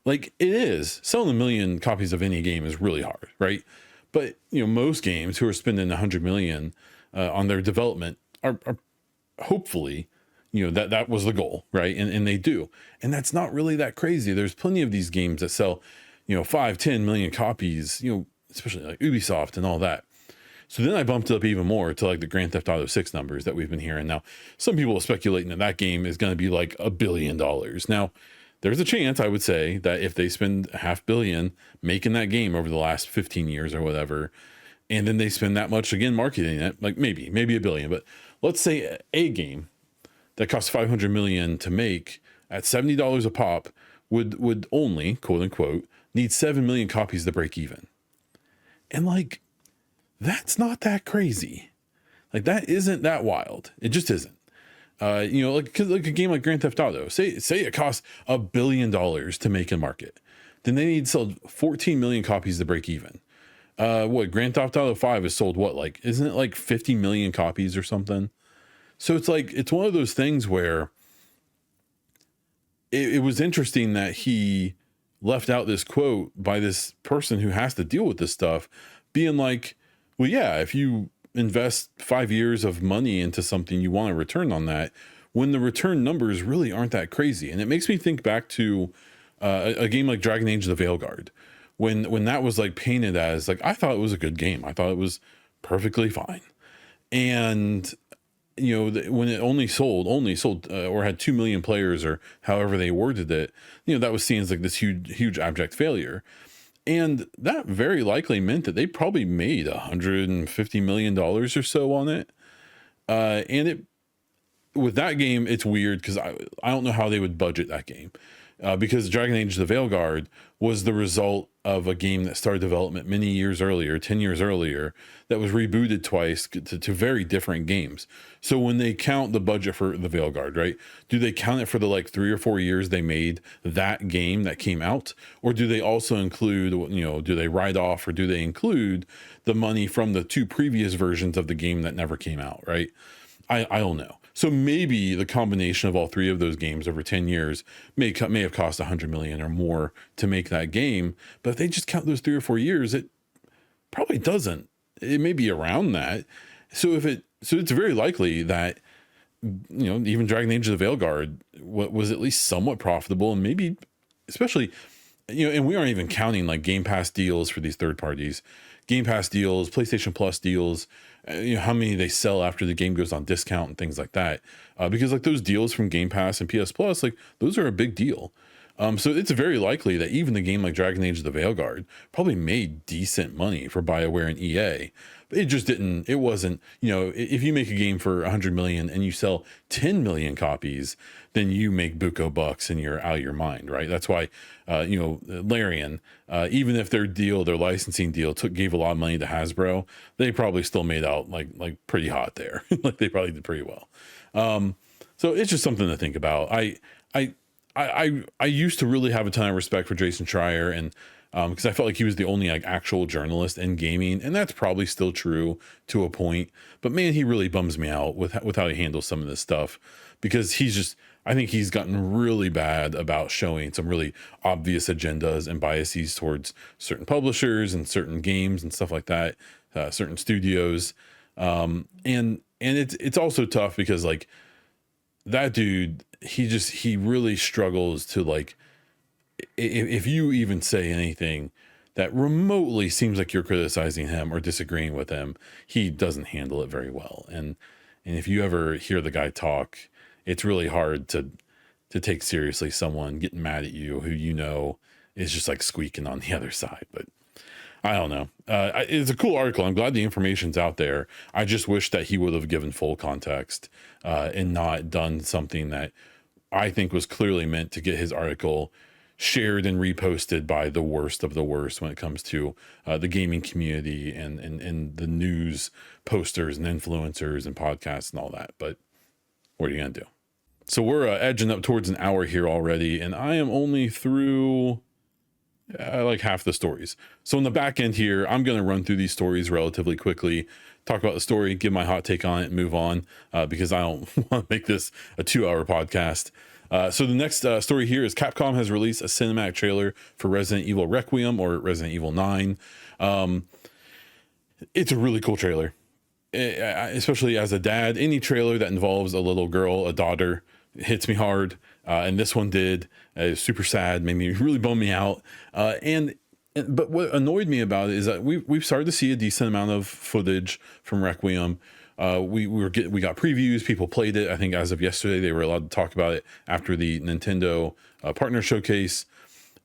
Like it is. Selling 1 million copies of any game is really hard, right? But you know, most games who are spending 100 million, on their development are hopefully, that was the goal, right? And they do, and that's not really that crazy. There's plenty of these games that sell 5-10 million copies, especially like Ubisoft and all that. So then I bumped it up even more to like the Grand Theft Auto 6 numbers that we've been hearing. Now, some people are speculating that game is going to be like $1 billion. Now, there's a chance, I would say, that if they spend $500 million making that game over the last 15 years or whatever, and then they spend that much again marketing it, like maybe $1 billion. But let's say a game that costs $500 million to make at $70 a pop would only, quote unquote, need 7 million copies to break even. And like, that's not that crazy. Like, that isn't that wild. It just isn't. Like a game like Grand Theft Auto, say it costs $1 billion to make and market, then they need to sell 14 million copies to break even. Grand Theft Auto 5 is sold isn't it like 50 million copies or something? So it's one of those things where it was interesting that he left out this quote by this person who has to deal with this stuff, being like, well, yeah, if you invest 5 years of money into something, you want a return on that, when the return numbers really aren't that crazy. And it makes me think back to a game like Dragon Age: The Veilguard, when that was like painted as like, I thought it was a good game. I thought it was perfectly fine. And when it only sold or had 2 million players, or however they worded it, that was seen as like this huge abject failure. And that very likely meant that they probably made $150 million or so on it. With that game, it's weird because I don't know how they would budget that game. Because Dragon Age: The Veilguard was the result of a game that started development many years earlier, 10 years earlier, that was rebooted twice to very different games. So when they count the budget for The Veilguard, right, do they count it for the like 3 or 4 years they made that game that came out? Or do they also include, do they write off, or do they include the money from the 2 previous versions of the game that never came out, right? I don't know. So maybe the combination of all 3 of those games over 10 years may have cost $100 million or more to make that game. But if they just count those 3 or 4 years, it probably doesn't. It may be around that. So it's very likely that, even Dragon Age: The Veilguard was at least somewhat profitable, and maybe especially, and we aren't even counting like Game Pass deals for these third parties, Game Pass deals, PlayStation Plus deals, how many they sell after the game goes on discount and things like that. Because like those deals from Game Pass and PS Plus, like those are a big deal. So it's very likely that even the game like Dragon Age: The Veilguard probably made decent money for BioWare and EA. But it wasn't, if you make a game for 100 million and you sell 10 million copies, then you make buco bucks and you're out of your mind, right? That's why, Larian, even if their licensing deal gave a lot of money to Hasbro, they probably still made out like pretty hot there. Like they probably did pretty well. So it's just something to think about. I used to really have a ton of respect for Jason Schreier, and because I felt like he was the only like actual journalist in gaming, and that's probably still true to a point. But man, he really bums me out with how he handles some of this stuff, because I think he's gotten really bad about showing some really obvious agendas and biases towards certain publishers and certain games and stuff like that, certain studios, and it's also tough because like that dude, he really struggles to like, if you even say anything that remotely seems like you're criticizing him or disagreeing with him, he doesn't handle it very well. And if you ever hear the guy talk, it's really hard to take seriously someone getting mad at you who is just like squeaking on the other side. But I don't know. It's a cool article. I'm glad the information's out there. I just wish that he would have given full context and not done something that I think was clearly meant to get his article shared and reposted by the worst of the worst when it comes to the gaming community and the news posters and influencers and podcasts and all that. But what are you going to do? So we're edging up towards an hour here already, and I am only through like half the stories. So in the back end here, I'm going to run through these stories relatively quickly, talk about the story, give my hot take on it, and move on, because I don't want to make this a 2-hour podcast. So the next story here is Capcom has released a cinematic trailer for Resident Evil Requiem, or Resident Evil 9. It's a really cool trailer. especially as a dad, any trailer that involves a little girl, a daughter, hits me hard. And this one did. It was super sad, made me really bum me out. But what annoyed me about it is that we've started to see a decent amount of footage from Requiem. We got previews. People played it. I think as of yesterday, they were allowed to talk about it after the Nintendo partner showcase.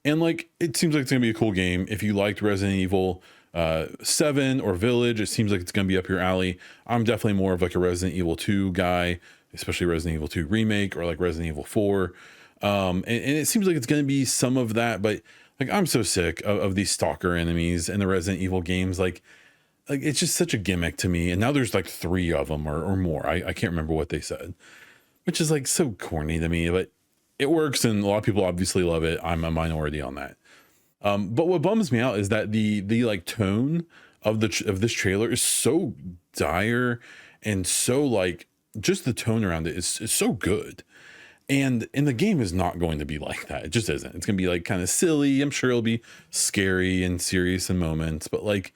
And like, it seems like it's gonna be a cool game. If you liked Resident Evil 7 or Village, it seems like it's gonna be up your alley. I'm definitely more of like a Resident Evil 2 guy, especially Resident Evil 2 remake or like Resident Evil 4. And it seems like it's gonna be some of that, but like, I'm so sick of these stalker enemies in the Resident Evil games. Like it's just such a gimmick to me. And now there's like 3 of them or more. I can't remember what they said, which is like so corny to me, but it works. And a lot of people obviously love it. I'm a minority on that. But what bums me out is that the like tone of this trailer is so dire and so like, just the tone around it is so good. And the game is not going to be like that. It just isn't. It's going to be like kind of silly. I'm sure it'll be scary and serious in moments, but like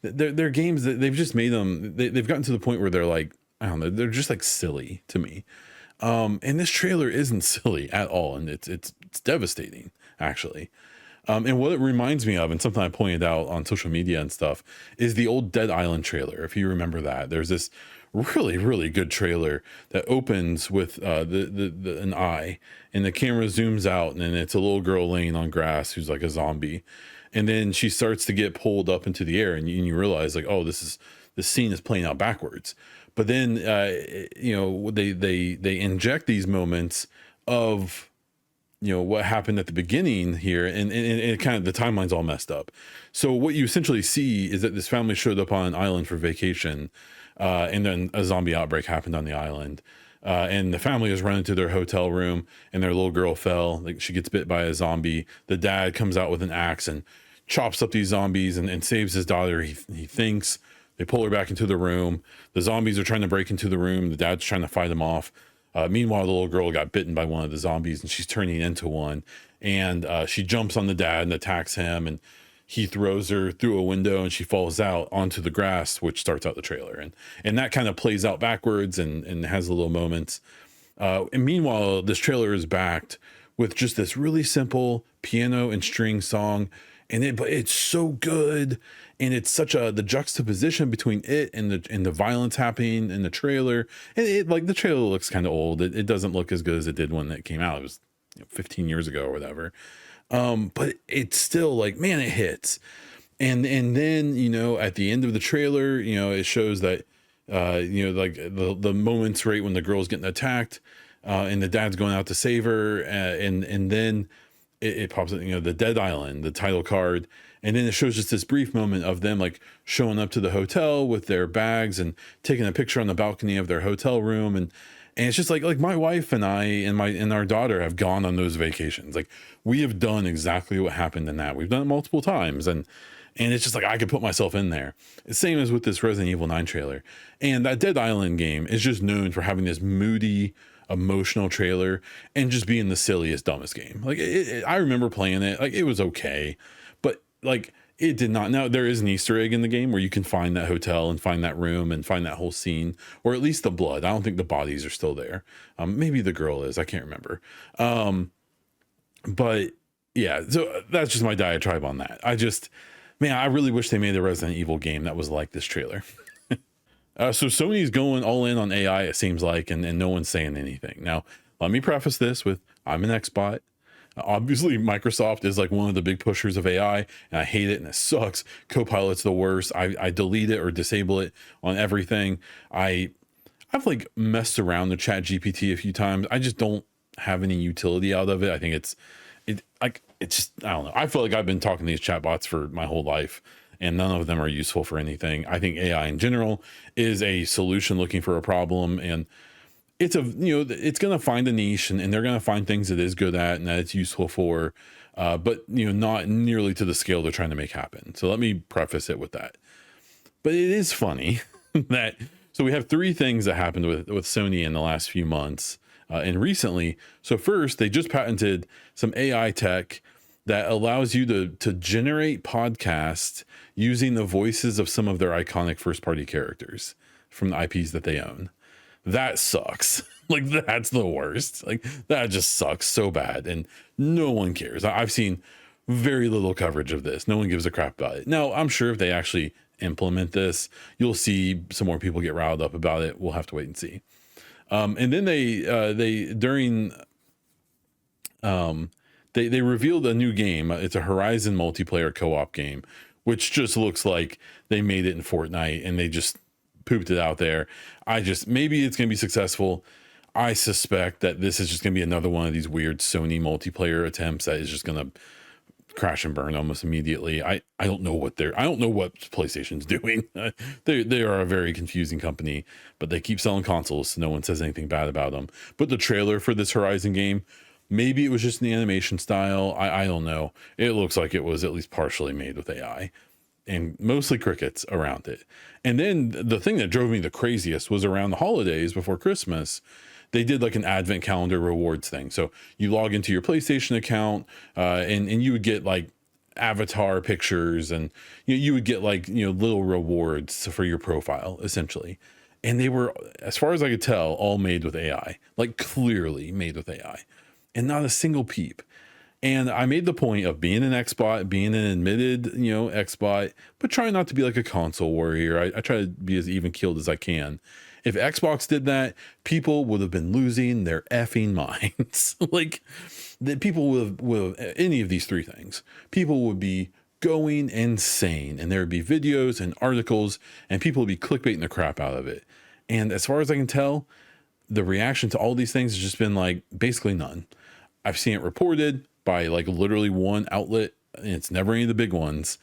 they're games that they've just made them. They've gotten to the point where they're like, I don't know, they're just like silly to me. And this trailer isn't silly at all. And it's devastating actually. And what it reminds me of, and something I pointed out on social media and stuff, is the old Dead Island trailer. If you remember that, there's this really, really good trailer that opens with an eye, and the camera zooms out, and then it's a little girl laying on grass who's like a zombie, and then she starts to get pulled up into the air, and you realize like, oh, this scene is playing out backwards. But then they inject these moments of what happened at the beginning here, and it kind of, the timeline's all messed up. So what you essentially see is that this family showed up on an island for vacation, and then a zombie outbreak happened on the island, and the family was running to their hotel room, and their little girl fell. Like, she gets bit by a zombie. The dad comes out with an axe and chops up these zombies and saves his daughter. He thinks. They pull her back into the room. The zombies are trying to break into the room. The dad's trying to fight them off. Meanwhile, the little girl got bitten by one of the zombies, and she's turning into one. And she jumps on the dad and attacks him, and he throws her through a window, and she falls out onto the grass, which starts out the trailer. And that kind of plays out backwards and has little moments. And meanwhile, this trailer is backed with just this really simple piano and string song, but it's so good. And it's such the juxtaposition between it and the violence happening in the trailer. And it like, the trailer looks kind of old. It doesn't look as good as it did when it came out. It was 15 years ago or whatever. But it's still like, man, it hits. And then, at the end of the trailer, it shows that, like the moments right when the girl's getting attacked, and the dad's going out to save her. And then it pops up, the Dead Island, the title card. And then it shows just this brief moment of them like showing up to the hotel with their bags and taking a picture on the balcony of their hotel room. And it's just like my wife and I and our daughter have gone on those vacations. Like, we have done exactly what happened in that. We've done it multiple times. And it's just like, I could put myself in there. Same as with this Resident Evil 9 trailer. And that Dead Island game is just known for having this moody, emotional trailer and just being the silliest, dumbest game. Like, I remember playing it. Like, it was okay. Like, it did not. Now, there is an Easter egg in the game where you can find that hotel and find that room and find that whole scene, or at least the blood. I don't think the bodies are still there. Maybe the girl is. I can't remember. But yeah, so that's just my diatribe on that. I really wish they made a Resident Evil game that was like this trailer. So Sony's going all in on AI, it seems like, and no one's saying anything. Now, let me preface this with, I'm an Xbot. Obviously, Microsoft is like one of the big pushers of AI, and I hate it, and it sucks. Copilot's the worst. I delete it or disable it on everything. I've like messed around with Chat GPT a few times. I just don't have any utility out of it. I think it's just, I don't know. I feel like I've been talking to these chatbots for my whole life, and none of them are useful for anything. I think AI in general is a solution looking for a problem, and it's going to find a niche, and they're going to find things it is good at and that it's useful for, but not nearly to the scale they're trying to make happen. So let me preface it with that. But it is funny that, so we have 3 things that happened with Sony in the last few months, and recently. So first, they just patented some AI tech that allows you to generate podcasts using the voices of some of their iconic first party characters. from the IPs that they own. That sucks. Like, that's the worst. Like, that just sucks so bad. And no one cares. I've seen very little coverage of this. No one gives a crap about it. Now, I'm sure if they actually implement this, you'll see some more people get riled up about it. We'll have to wait and see. And then they revealed a new game. It's a Horizon multiplayer co-op game, which just looks like they made it in Fortnite and they just pooped it out there. Maybe it's going to be successful. I suspect that this is just going to be another one of these weird Sony multiplayer attempts that is just going to crash and burn almost immediately. I don't know what PlayStation's doing. They are a very confusing company, but they keep selling consoles, so no one says anything bad about them. But the trailer for this Horizon game, maybe it was just in the animation style. I don't know. It looks like it was at least partially made with AI and mostly crickets around it. And then the thing that drove me the craziest was around the holidays before Christmas, they did like an advent calendar rewards thing. So you log into your PlayStation account, and you would get like avatar pictures, and you would get like, little rewards for your profile essentially. And they were, as far as I could tell, all made with AI, like clearly made with AI, and not a single peep. And I made the point of being an Xbot, being an admitted, Xbot, but trying not to be like a console warrior. I try to be as even keeled as I can. If Xbox did that, people would have been losing their effing minds. Like, the people with any of these three things, people would be going insane, and there would be videos and articles, and people would be clickbaiting the crap out of it. And as far as I can tell, the reaction to all these things has just been like basically none. I've seen it reported by like literally one outlet, and it's never any of the big ones,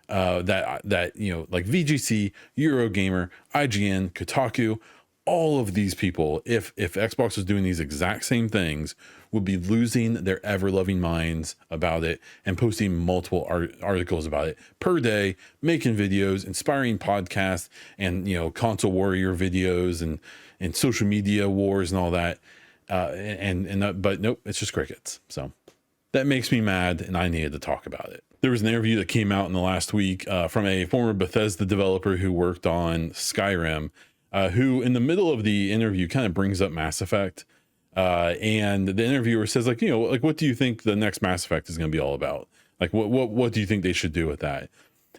that like VGC, Eurogamer, IGN, Kotaku, all of these people, if Xbox was doing these exact same things, would be losing their ever-loving minds about it and posting multiple articles about it per day, making videos, inspiring podcasts, and console warrior videos and social media wars and all that. But nope, it's just crickets. So that makes me mad, and I needed to talk about it. There was an interview that came out in the last week from a former Bethesda developer who worked on Skyrim, who in the middle of the interview kind of brings up Mass Effect. And the interviewer says, like, what do you think the next Mass Effect is going to be all about? Like, what do you think they should do with that?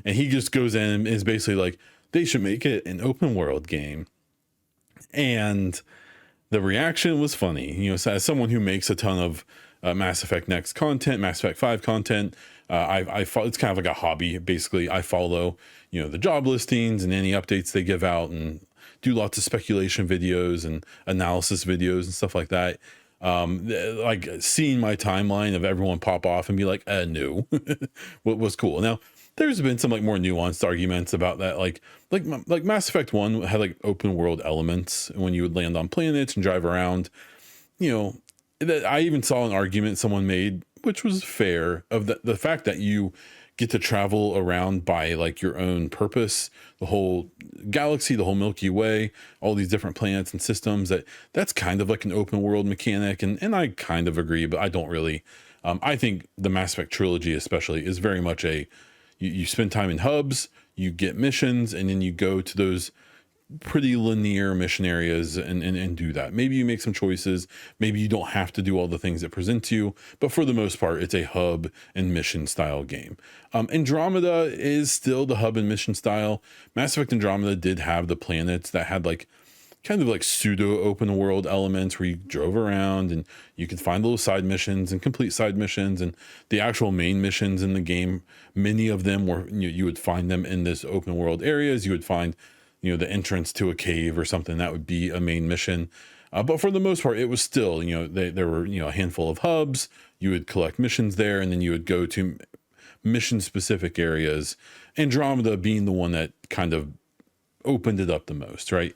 And he just goes in and is basically like, they should make it an open world game. And the reaction was funny. So as someone who makes a ton of Mass Effect Next content, Mass Effect 5 content, I follow, it's kind of like a hobby. Basically, I follow, the job listings and any updates they give out, and do lots of speculation videos and analysis videos and stuff like that. Like seeing my timeline of everyone pop off and be like, no, what was cool. Now, there's been some like more nuanced arguments about that. Like Mass Effect 1 had like open world elements when you would land on planets and drive around. That I even saw an argument someone made, which was fair, of the fact that you get to travel around by like your own purpose, the whole galaxy, the whole Milky Way, all these different planets and systems. That's kind of like an open world mechanic, and I kind of agree, but I don't really. I think the Mass Effect trilogy especially is very much you spend time in hubs, you get missions, and then you go to those pretty linear mission areas and do that. Maybe you make some choices, maybe you don't have to do all the things it presents you, but for the most part, it's a hub and mission style game. Andromeda is still the hub and mission style. Mass Effect Andromeda did have the planets that had like kind of like pseudo open world elements where you drove around and you could find little side missions and complete side missions, and the actual main missions in the game, many of them were, you would find them in this open world areas. You would find the entrance to a cave or something that would be a main mission. But for the most part, it was still, there were, a handful of hubs. You would collect missions there, and then you would go to mission specific areas. Andromeda being the one that kind of opened it up the most, right?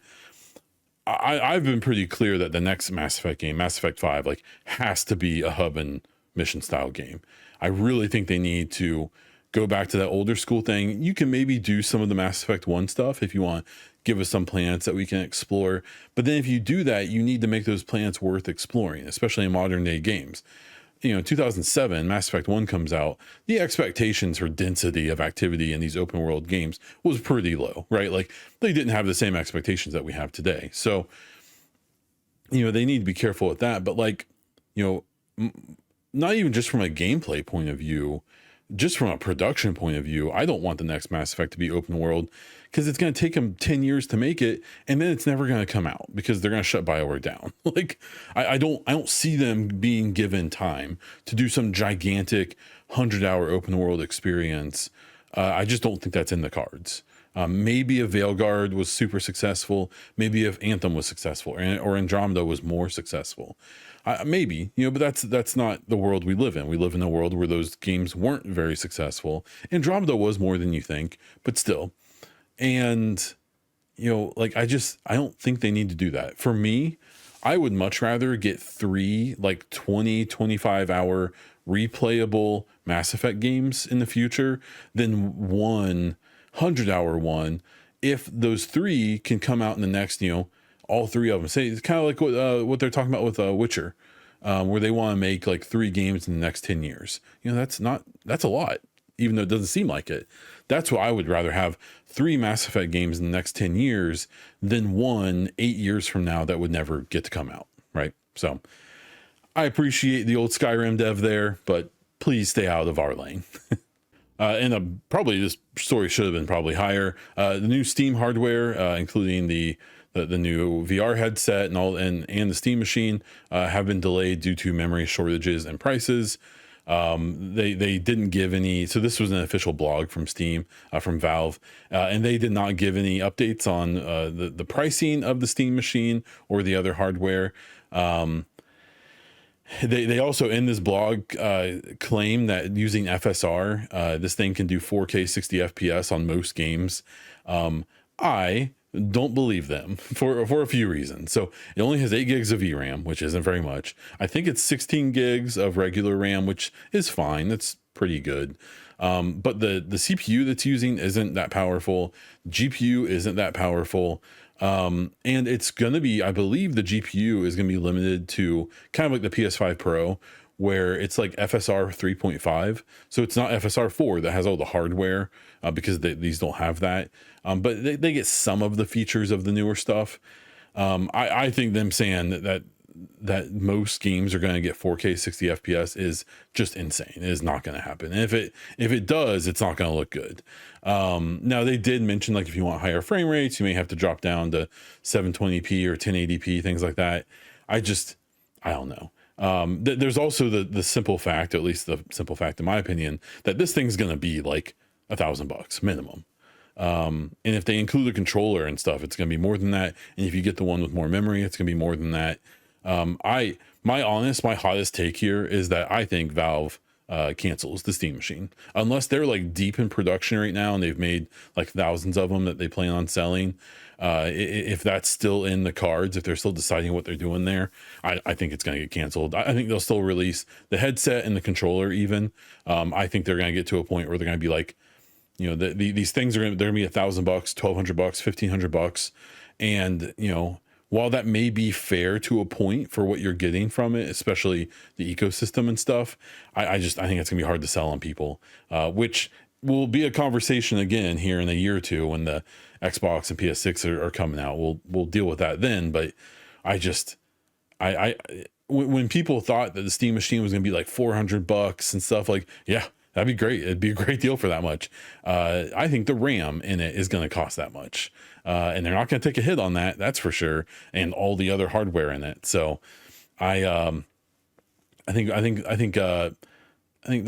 I've been pretty clear that the next Mass Effect game, Mass Effect 5, like has to be a hub and mission style game. I really think they need to go back to that older school thing. You can maybe do some of the Mass Effect 1 stuff if you want, give us some planets that we can explore. But then if you do that, you need to make those planets worth exploring, especially in modern day games. 2007, Mass Effect 1 comes out, the expectations for density of activity in these open world games was pretty low, right? Like they didn't have the same expectations that we have today. So, they need to be careful with that. But like, not even just from a gameplay point of view, just from a production point of view, I don't want the next Mass Effect to be open world because it's going to take them 10 years to make it, and then it's never going to come out because they're going to shut BioWare down. Like, I don't see them being given time to do some gigantic 100-hour open world experience. I just don't think that's in the cards. Maybe if Veilguard was super successful, maybe if Anthem was successful, or Andromeda was more successful. Maybe, but that's not the world we live in. We live in a world where those games weren't very successful. Andromeda was more than you think, but still. And, like, I don't think they need to do that. For me, I would much rather get 3, like 20, 25 hour replayable Mass Effect games in the future than 100-hour one. If those 3 can come out in the next, all 3 of them. Say it's kind of like what they're talking about with Witcher, where they want to make like 3 games in the next 10 years. That's a lot, even though it doesn't seem like it. That's what I would rather have, 3 Mass Effect games in the next 10 years than 1 8 years from now that would never get to come out. Right. So I appreciate the old Skyrim dev there, but please stay out of our lane. Probably this story should have been probably higher. The new Steam hardware, including the new VR headset and the Steam machine, have been delayed due to memory shortages and prices. They didn't give any. So this was an official blog from Steam, from Valve, and they did not give any updates on the pricing of the Steam machine or the other hardware. They also in this blog claim that using FSR, this thing can do 4K 60 FPS on most games. I don't believe them for a few reasons. So it only has 8 gigs of VRAM, which isn't very much. I think it's 16 gigs of regular RAM, which is fine. That's pretty good. But the CPU that's using isn't that powerful. GPU isn't that powerful. And it's going to be, I believe the GPU is going to be limited to kind of like the PS5 Pro, where it's like FSR 3.5. So it's not FSR 4 that has all the hardware, because these don't have that. But they get some of the features of the newer stuff. I think them saying that most games are going to get 4K 60 FPS is just insane. It is not going to happen. And if it does, it's not going to look good. Now they did mention, like, if you want higher frame rates, you may have to drop down to 720p or 1080p, things like that. I don't know. There's also the simple fact, at least the simple fact in my opinion, that this thing's going to be like $1,000 minimum. And if they include a controller and stuff, it's going to be more than that. And if you get the one with more memory, it's going to be more than that. My hottest take here is that I think Valve cancels the Steam machine, unless they're like deep in production right now and they've made like thousands of them that they plan on selling. If that's still in the cards, if they're still deciding what they're doing there, I think it's going to get canceled. I think they'll still release the headset and the controller even. I think they're going to get to a point where they're going to be like, these things they're going to be $1,000, $1,200, $1,500. And, while that may be fair to a point for what you're getting from it, especially the ecosystem and stuff, I think it's gonna be hard to sell on people, which will be a conversation again here in a year or two when the Xbox and PS6 are coming out. We'll deal with that then. But when people thought that the Steam machine was gonna be like $400 and stuff, like, yeah, that'd be great. It'd be a great deal for that much. I think the RAM in it is going to cost that much. And they're not going to take a hit on that. That's for sure. And all the other hardware in it. So I think the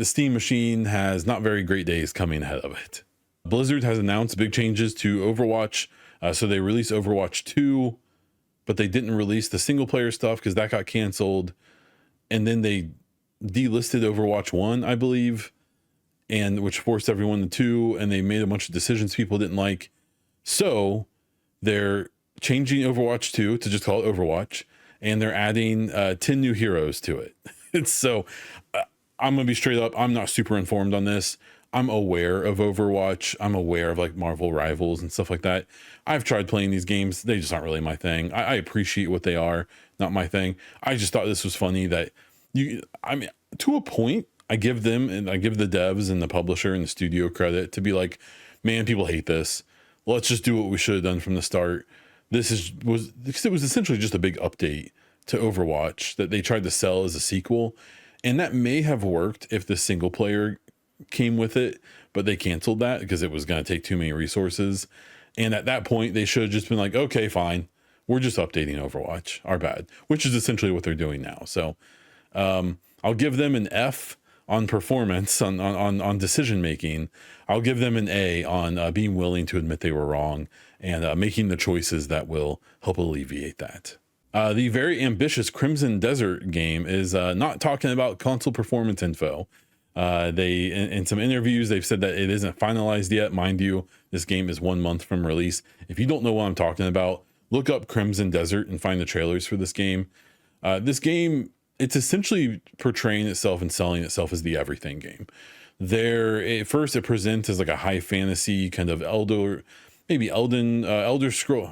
Steam machine has not very great days coming ahead of it. Blizzard has announced big changes to Overwatch. So they released Overwatch 2, but they didn't release the single player stuff because that got canceled. And then they delisted Overwatch 1, I believe, and which forced everyone to 2, and they made a bunch of decisions people didn't like. So they're changing Overwatch 2 to just call it Overwatch, and they're adding 10 new heroes to it. And so I'm gonna be straight up, I'm not super informed on this. I'm aware of Overwatch. I'm aware of like Marvel Rivals and stuff like that. I've tried playing these games. They just aren't really my thing. I appreciate what they are, not my thing. I just thought this was funny that to a point, I give them and I give the devs and the publisher and the studio credit to be like, man, people hate this. Let's just do what we should have done from the start. Was because it was essentially just a big update to Overwatch that they tried to sell as a sequel, and that may have worked if the single player came with it, but they canceled that because it was going to take too many resources. And at that point, they should have just been like, okay, fine, we're just updating Overwatch. Our bad, which is essentially what they're doing now. So I'll give them an F on performance, on decision making. I'll give them an A on being willing to admit they were wrong and making the choices that will help alleviate that. The very ambitious Crimson Desert game is not talking about console performance info. They in some interviews they've said that it isn't finalized yet. Mind you, this game is 1 month from release. If you don't know what I'm talking about, look up Crimson Desert and find the trailers for this game. This game, it's essentially portraying itself and selling itself as the everything game. At first it presents as like a high fantasy kind of Elder Scrolls.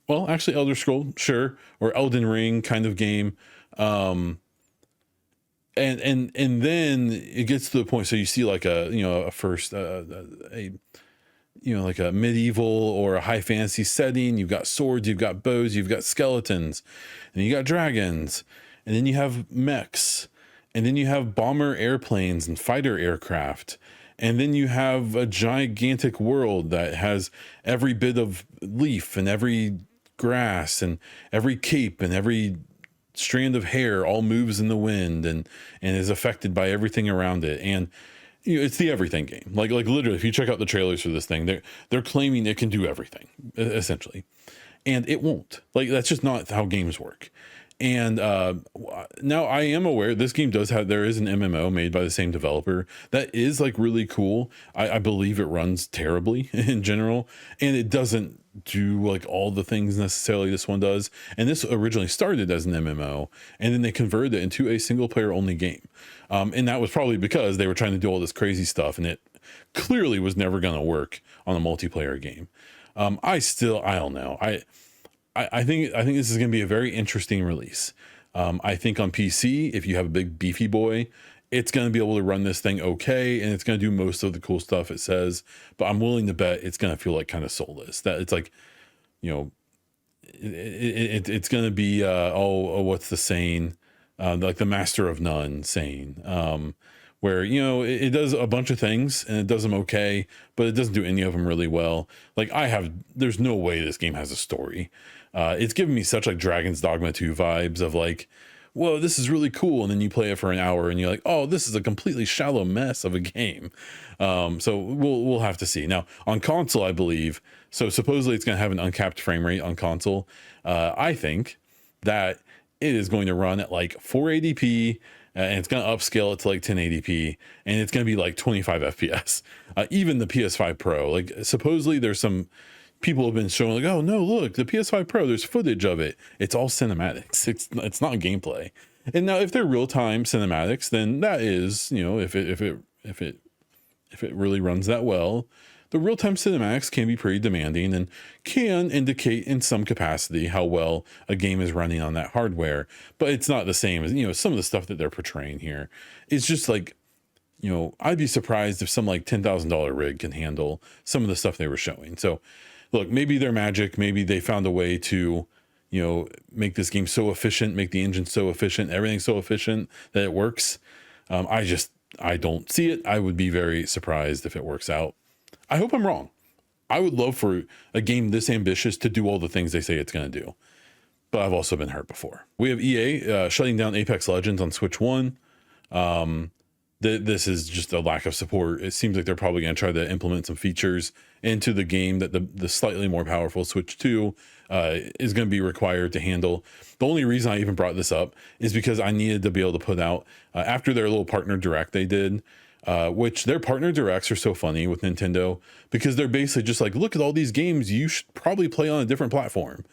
Well, actually Elder Scroll, sure, or Elden Ring kind of game. And then it gets to the point. So you see like a medieval or a high fantasy setting. You've got swords, you've got bows, you've got skeletons, and you got dragons, and then you have mechs, and then you have bomber airplanes and fighter aircraft. And then you have a gigantic world that has every bit of leaf and every grass and every cape and every strand of hair all moves in the wind and is affected by everything around it. And it's the everything game. Like literally, if you check out the trailers for this thing, they're claiming it can do everything essentially, and it won't. Like that's just not how games work. And now I am aware there is an MMO made by the same developer that is like really cool. I believe it runs terribly in general, and it doesn't do like all the things necessarily this one does. And this originally started as an MMO, and then they converted it into a single player only game. And that was probably because they were trying to do all this crazy stuff, and it clearly was never going to work on a multiplayer game. I don't know. I think this is going to be a very interesting release. I think on PC, if you have a big beefy boy, it's going to be able to run this thing okay, and it's going to do most of the cool stuff it says. But I'm willing to bet it's going to feel like kind of soulless. That it's like, it's going to be what's the saying? Like the master of none saying, where it does a bunch of things and it does them okay, but it doesn't do any of them really well. Like there's no way this game has a story. It's giving me such like Dragon's Dogma 2 vibes of like, whoa, this is really cool, and then you play it for an hour and you're like, oh, this is a completely shallow mess of a game. So we'll have to see. Now on console, I believe, so supposedly it's going to have an uncapped frame rate on console. I think that it is going to run at like 480p, and it's going to upscale it to like 1080p, and it's going to be like 25 FPS. Even the PS5 Pro, like supposedly there's some people have been showing like, oh no, look, the PS5 Pro, there's footage of it. It's all cinematics. It's not gameplay. And now if they're real-time cinematics, then that is, if it really runs that well, the real-time cinematics can be pretty demanding and can indicate in some capacity how well a game is running on that hardware. But it's not the same as, some of the stuff that they're portraying here. It's just like, I'd be surprised if some like $10,000 rig can handle some of the stuff they were showing. So look, maybe they're magic. Maybe they found a way to, make this game so efficient, make the engine so efficient, everything so efficient that it works. I don't see it. I would be very surprised if it works out. I hope I'm wrong. I would love for a game this ambitious to do all the things they say it's going to do. But I've also been hurt before. We have EA shutting down Apex Legends on Switch 1. This is just a lack of support. It seems like they're probably going to try to implement some features into the game that the slightly more powerful Switch 2 is going to be required to handle. The only reason I even brought this up is because I needed to be able to put out, after their little partner direct they did, which their partner directs are so funny with Nintendo, because they're basically just like, look at all these games you should probably play on a different platform.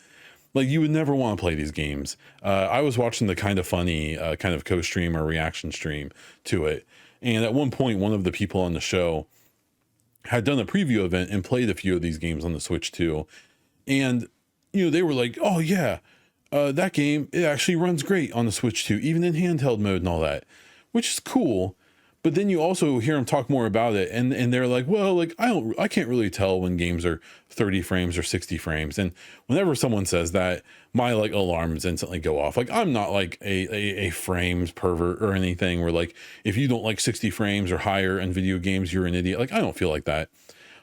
Like, you would never want to play these games. I was watching the Kind of Funny kind of co-stream or reaction stream to it. And at one point, one of the people on the show had done a preview event and played a few of these games on the Switch too. And, they were like, oh yeah, that game, it actually runs great on the Switch too, even in handheld mode and all that, which is cool. But then you also hear them talk more about it, and they're like, well, like I can't really tell when games are 30 frames or 60 frames. And whenever someone says that, my like alarms instantly go off. Like, I'm not like a frames pervert or anything, where like if you don't like 60 frames or higher in video games, you're an idiot. Like, I don't feel like that.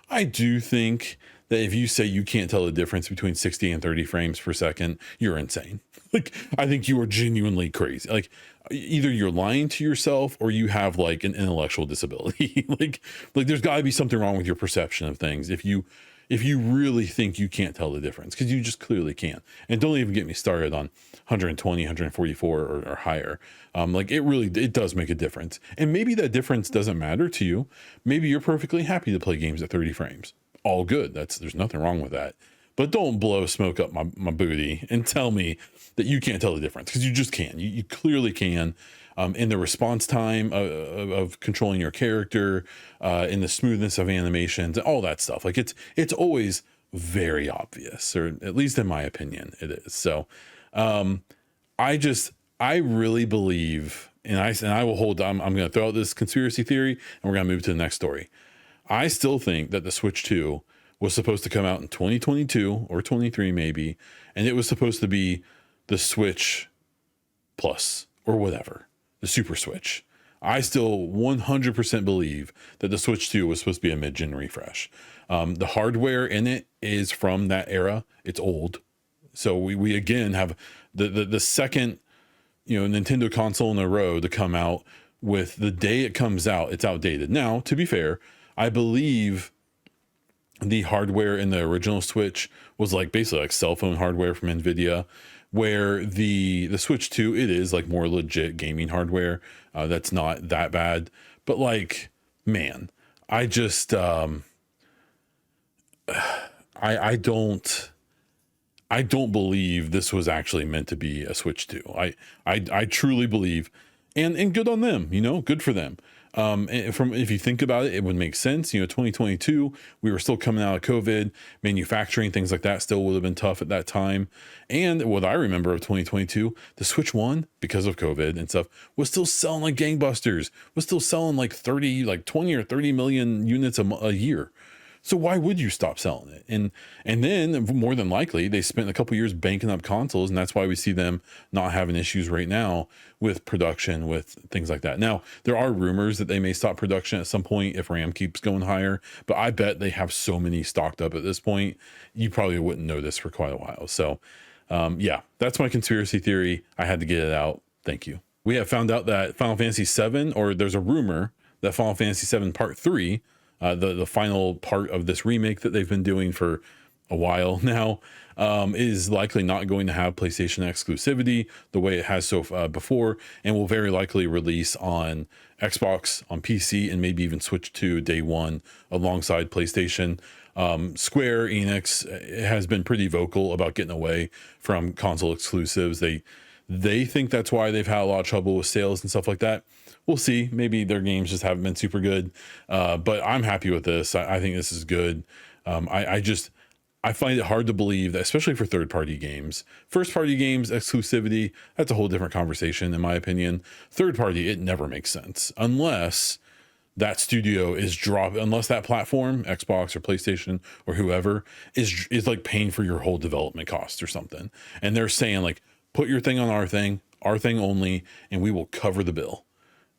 I do think that if you say you can't tell the difference between 60 and 30 frames per second, you're insane. Like, I think you are genuinely crazy. Like, either you're lying to yourself or you have like an intellectual disability. like there's got to be something wrong with your perception of things if you really think you can't tell the difference, because you just clearly can't. And don't even get me started on 120, 144 or higher. Like, it does make a difference. And maybe that difference doesn't matter to you. Maybe you're perfectly happy to play games at 30 frames. All good. There's nothing wrong with that. But don't blow smoke up my booty and tell me that you can't tell the difference, because you just can. You clearly can. In the response time of controlling your character, in the smoothness of animations, all that stuff. Like, it's always very obvious, or at least in my opinion, it is. So I really believe, and I will hold. I'm going to throw out this conspiracy theory, and we're going to move to the next story. I still think that the Switch 2 was supposed to come out in 2022 or 23 maybe, and it was supposed to be the Switch Plus or whatever, the Super Switch. I still 100% believe that the Switch 2 was supposed to be a mid-gen refresh. The hardware in it is from that era. It's old. So we again have the second, Nintendo console in a row to come out with, the day it comes out, it's outdated. Now, to be fair, I believe the hardware in the original Switch was like basically like cell phone hardware from Nvidia, where the Switch 2, it is like more legit gaming hardware. That's not that bad. But like, man, I just I don't believe this was actually meant to be a Switch 2. I truly believe, and good on them, good for them. And if you think about it, it would make sense. 2022, we were still coming out of COVID, manufacturing, things like that still would have been tough at that time. And what I remember of 2022, the Switch 1, because of COVID and stuff, was still selling like gangbusters, was still selling like 20 or 30 million units a year. So why would you stop selling it? And then more than likely they spent a couple years banking up consoles, and that's why we see them not having issues right now with production, with things like that. Now, there are rumors that they may stop production at some point if RAM keeps going higher, but I bet they have so many stocked up at this point, you probably wouldn't notice for quite a while. So yeah, that's my conspiracy theory. I had to get it out. Thank you. We have found out that Final Fantasy VII, or there's a rumor that Final Fantasy VII Part 3, the final part of this remake that they've been doing for a while now, is likely not going to have PlayStation exclusivity the way it has before, and will very likely release on Xbox, on PC, and maybe even Switch 2 day one alongside PlayStation. Square Enix has been pretty vocal about getting away from console exclusives. They think that's why they've had a lot of trouble with sales and stuff like that. We'll see. Maybe their games just haven't been super good. But I'm happy with this. I think this is good. I find it hard to believe that, especially for third-party games. First-party games, exclusivity, that's a whole different conversation, in my opinion. Third-party, it never makes sense. Unless that studio unless that platform, Xbox or PlayStation or whoever, is like paying for your whole development costs or something. And they're saying like, put your thing on our thing only, and we will cover the bill.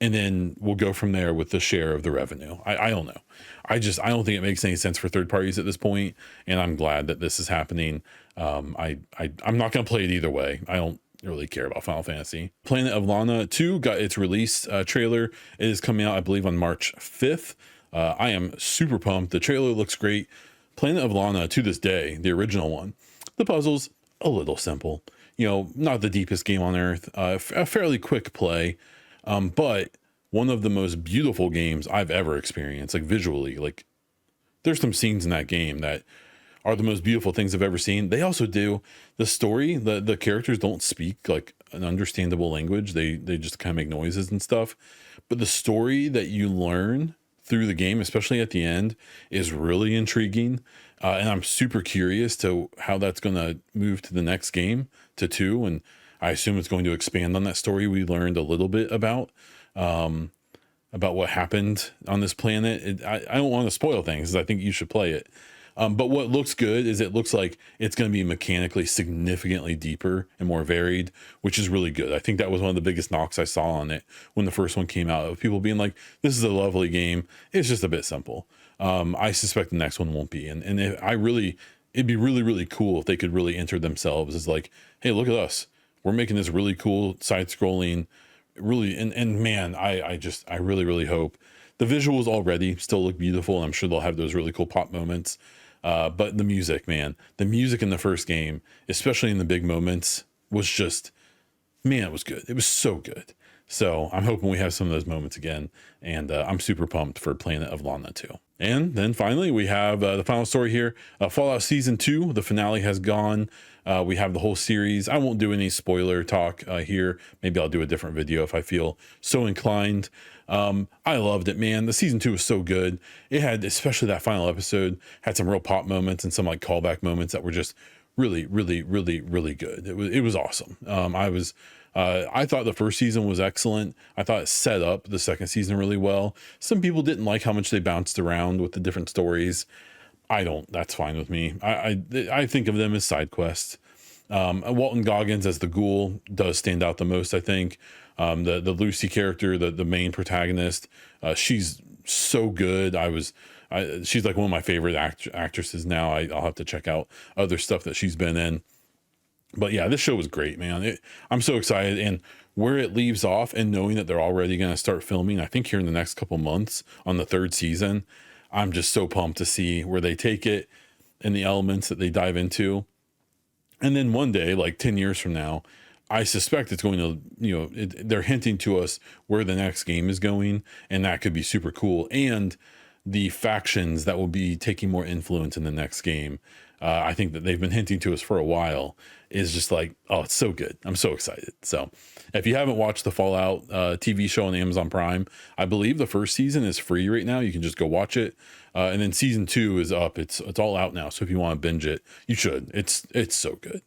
And then we'll go from there with the share of the revenue. I don't know. I don't think it makes any sense for third parties at this point, and I'm glad that this is happening. I'm not going to play it either way. I don't really care about Final Fantasy. Planet of Lana 2 got its release trailer. It is coming out, I believe, on March 5th. I am super pumped. The trailer looks great. Planet of Lana, to this day, the original one, the puzzle's a little simple. Not the deepest game on earth. A fairly quick play. But one of the most beautiful games I've ever experienced, like visually. Like, there's some scenes in that game that are the most beautiful things I've ever seen. They also do the story. The characters don't speak like an understandable language. They just kind of make noises and stuff. But the story that you learn through the game, especially at the end, is really intriguing. And I'm super curious to how that's going to move to the next game, to 2. And I assume it's going to expand on that story we learned a little bit about what happened on this planet. I don't want to spoil things, 'cause I think you should play it. But what looks good is it looks like it's going to be mechanically significantly deeper and more varied, which is really good. I think that was one of the biggest knocks I saw on it when the first one came out, of people being like, this is a lovely game, it's just a bit simple. I suspect the next one won't be. And it'd be really, really cool if they could really enter themselves as like, hey, look at us. We're making this really cool side scrolling, really. And man, I really, really hope the visuals already still look beautiful. And I'm sure they'll have those really cool pop moments. But the music, man, the music in the first game, especially in the big moments, was just, man, it was good. It was so good. So I'm hoping we have some of those moments again. And I'm super pumped for Planet of Lana 2. And then finally, we have the final story here. Fallout Season 2, the finale has gone. We have the whole series. I won't do any spoiler talk here. Maybe I'll do a different video if I feel so inclined. I loved it, man. The Season 2 was so good. It had, especially that final episode, had some real pop moments and some like callback moments that were just really, really, really, really good. It was awesome. I thought the first season was excellent. I thought it set up the second season really well. Some people didn't like how much they bounced around with the different stories. That's fine with me. I think of them as side quests. Walton Goggins as the ghoul does stand out the most, I think. The Lucy character, the main protagonist, she's so good. She's like one of my favorite actresses now. I'll have to check out other stuff that she's been in. But yeah, this show was great, man. I'm so excited. And where it leaves off, and knowing that they're already going to start filming, I think here in the next couple months on the 3rd season, I'm just so pumped to see where they take it and the elements that they dive into. And then one day, like 10 years from now, I suspect it's going to, they're hinting to us where the next game is going, and that could be super cool. And the factions that will be taking more influence in the next game, I think that they've been hinting to us for a while, is just like, oh, it's so good. I'm so excited. So if you haven't watched the Fallout TV show on Amazon Prime, I believe the first season is free right now. You can just go watch it. And then season 2 is up. It's all out now. So if you want to binge it, you should. It's so good.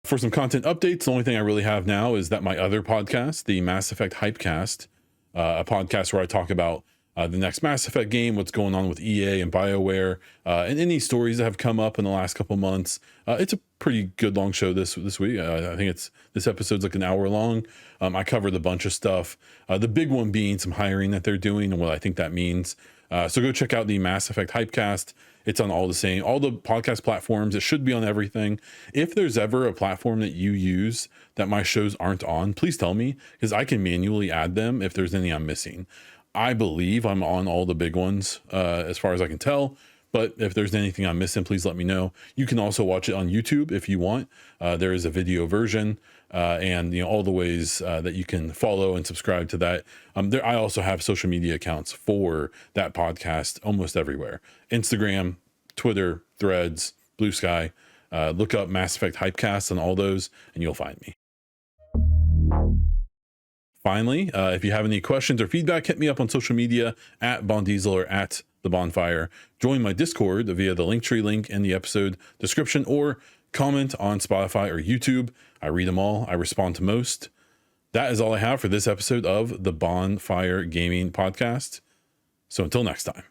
For some content updates, the only thing I really have now is that my other podcast, the Mass Effect Hypecast, a podcast where I talk about the next Mass Effect game, what's going on with EA and BioWare, and any stories that have come up in the last couple months. It's a pretty good long show this week. I think this episode's like an hour long. I covered a bunch of stuff. The big one being some hiring that they're doing and what I think that means. So go check out the Mass Effect Hypecast. It's on all the podcast platforms. It should be on everything. If there's ever a platform that you use that my shows aren't on, please tell me, because I can manually add them if there's any I'm missing. I believe I'm on all the big ones as far as I can tell. But if there's anything I'm missing, please let me know. You can also watch it on YouTube if you want. There is a video version and all the ways that you can follow and subscribe to that. I also have social media accounts for that podcast almost everywhere. Instagram, Twitter, Threads, Blue Sky. Look up Mass Effect Hypecast on all those and you'll find me. Finally, if you have any questions or feedback, hit me up on social media at Bondiesel or at The Baunfire. Join my Discord via the Linktree link in the episode description, or comment on Spotify or YouTube. I read them all. I respond to most. That is all I have for this episode of the Baunfire Gaming Podcast. So until next time.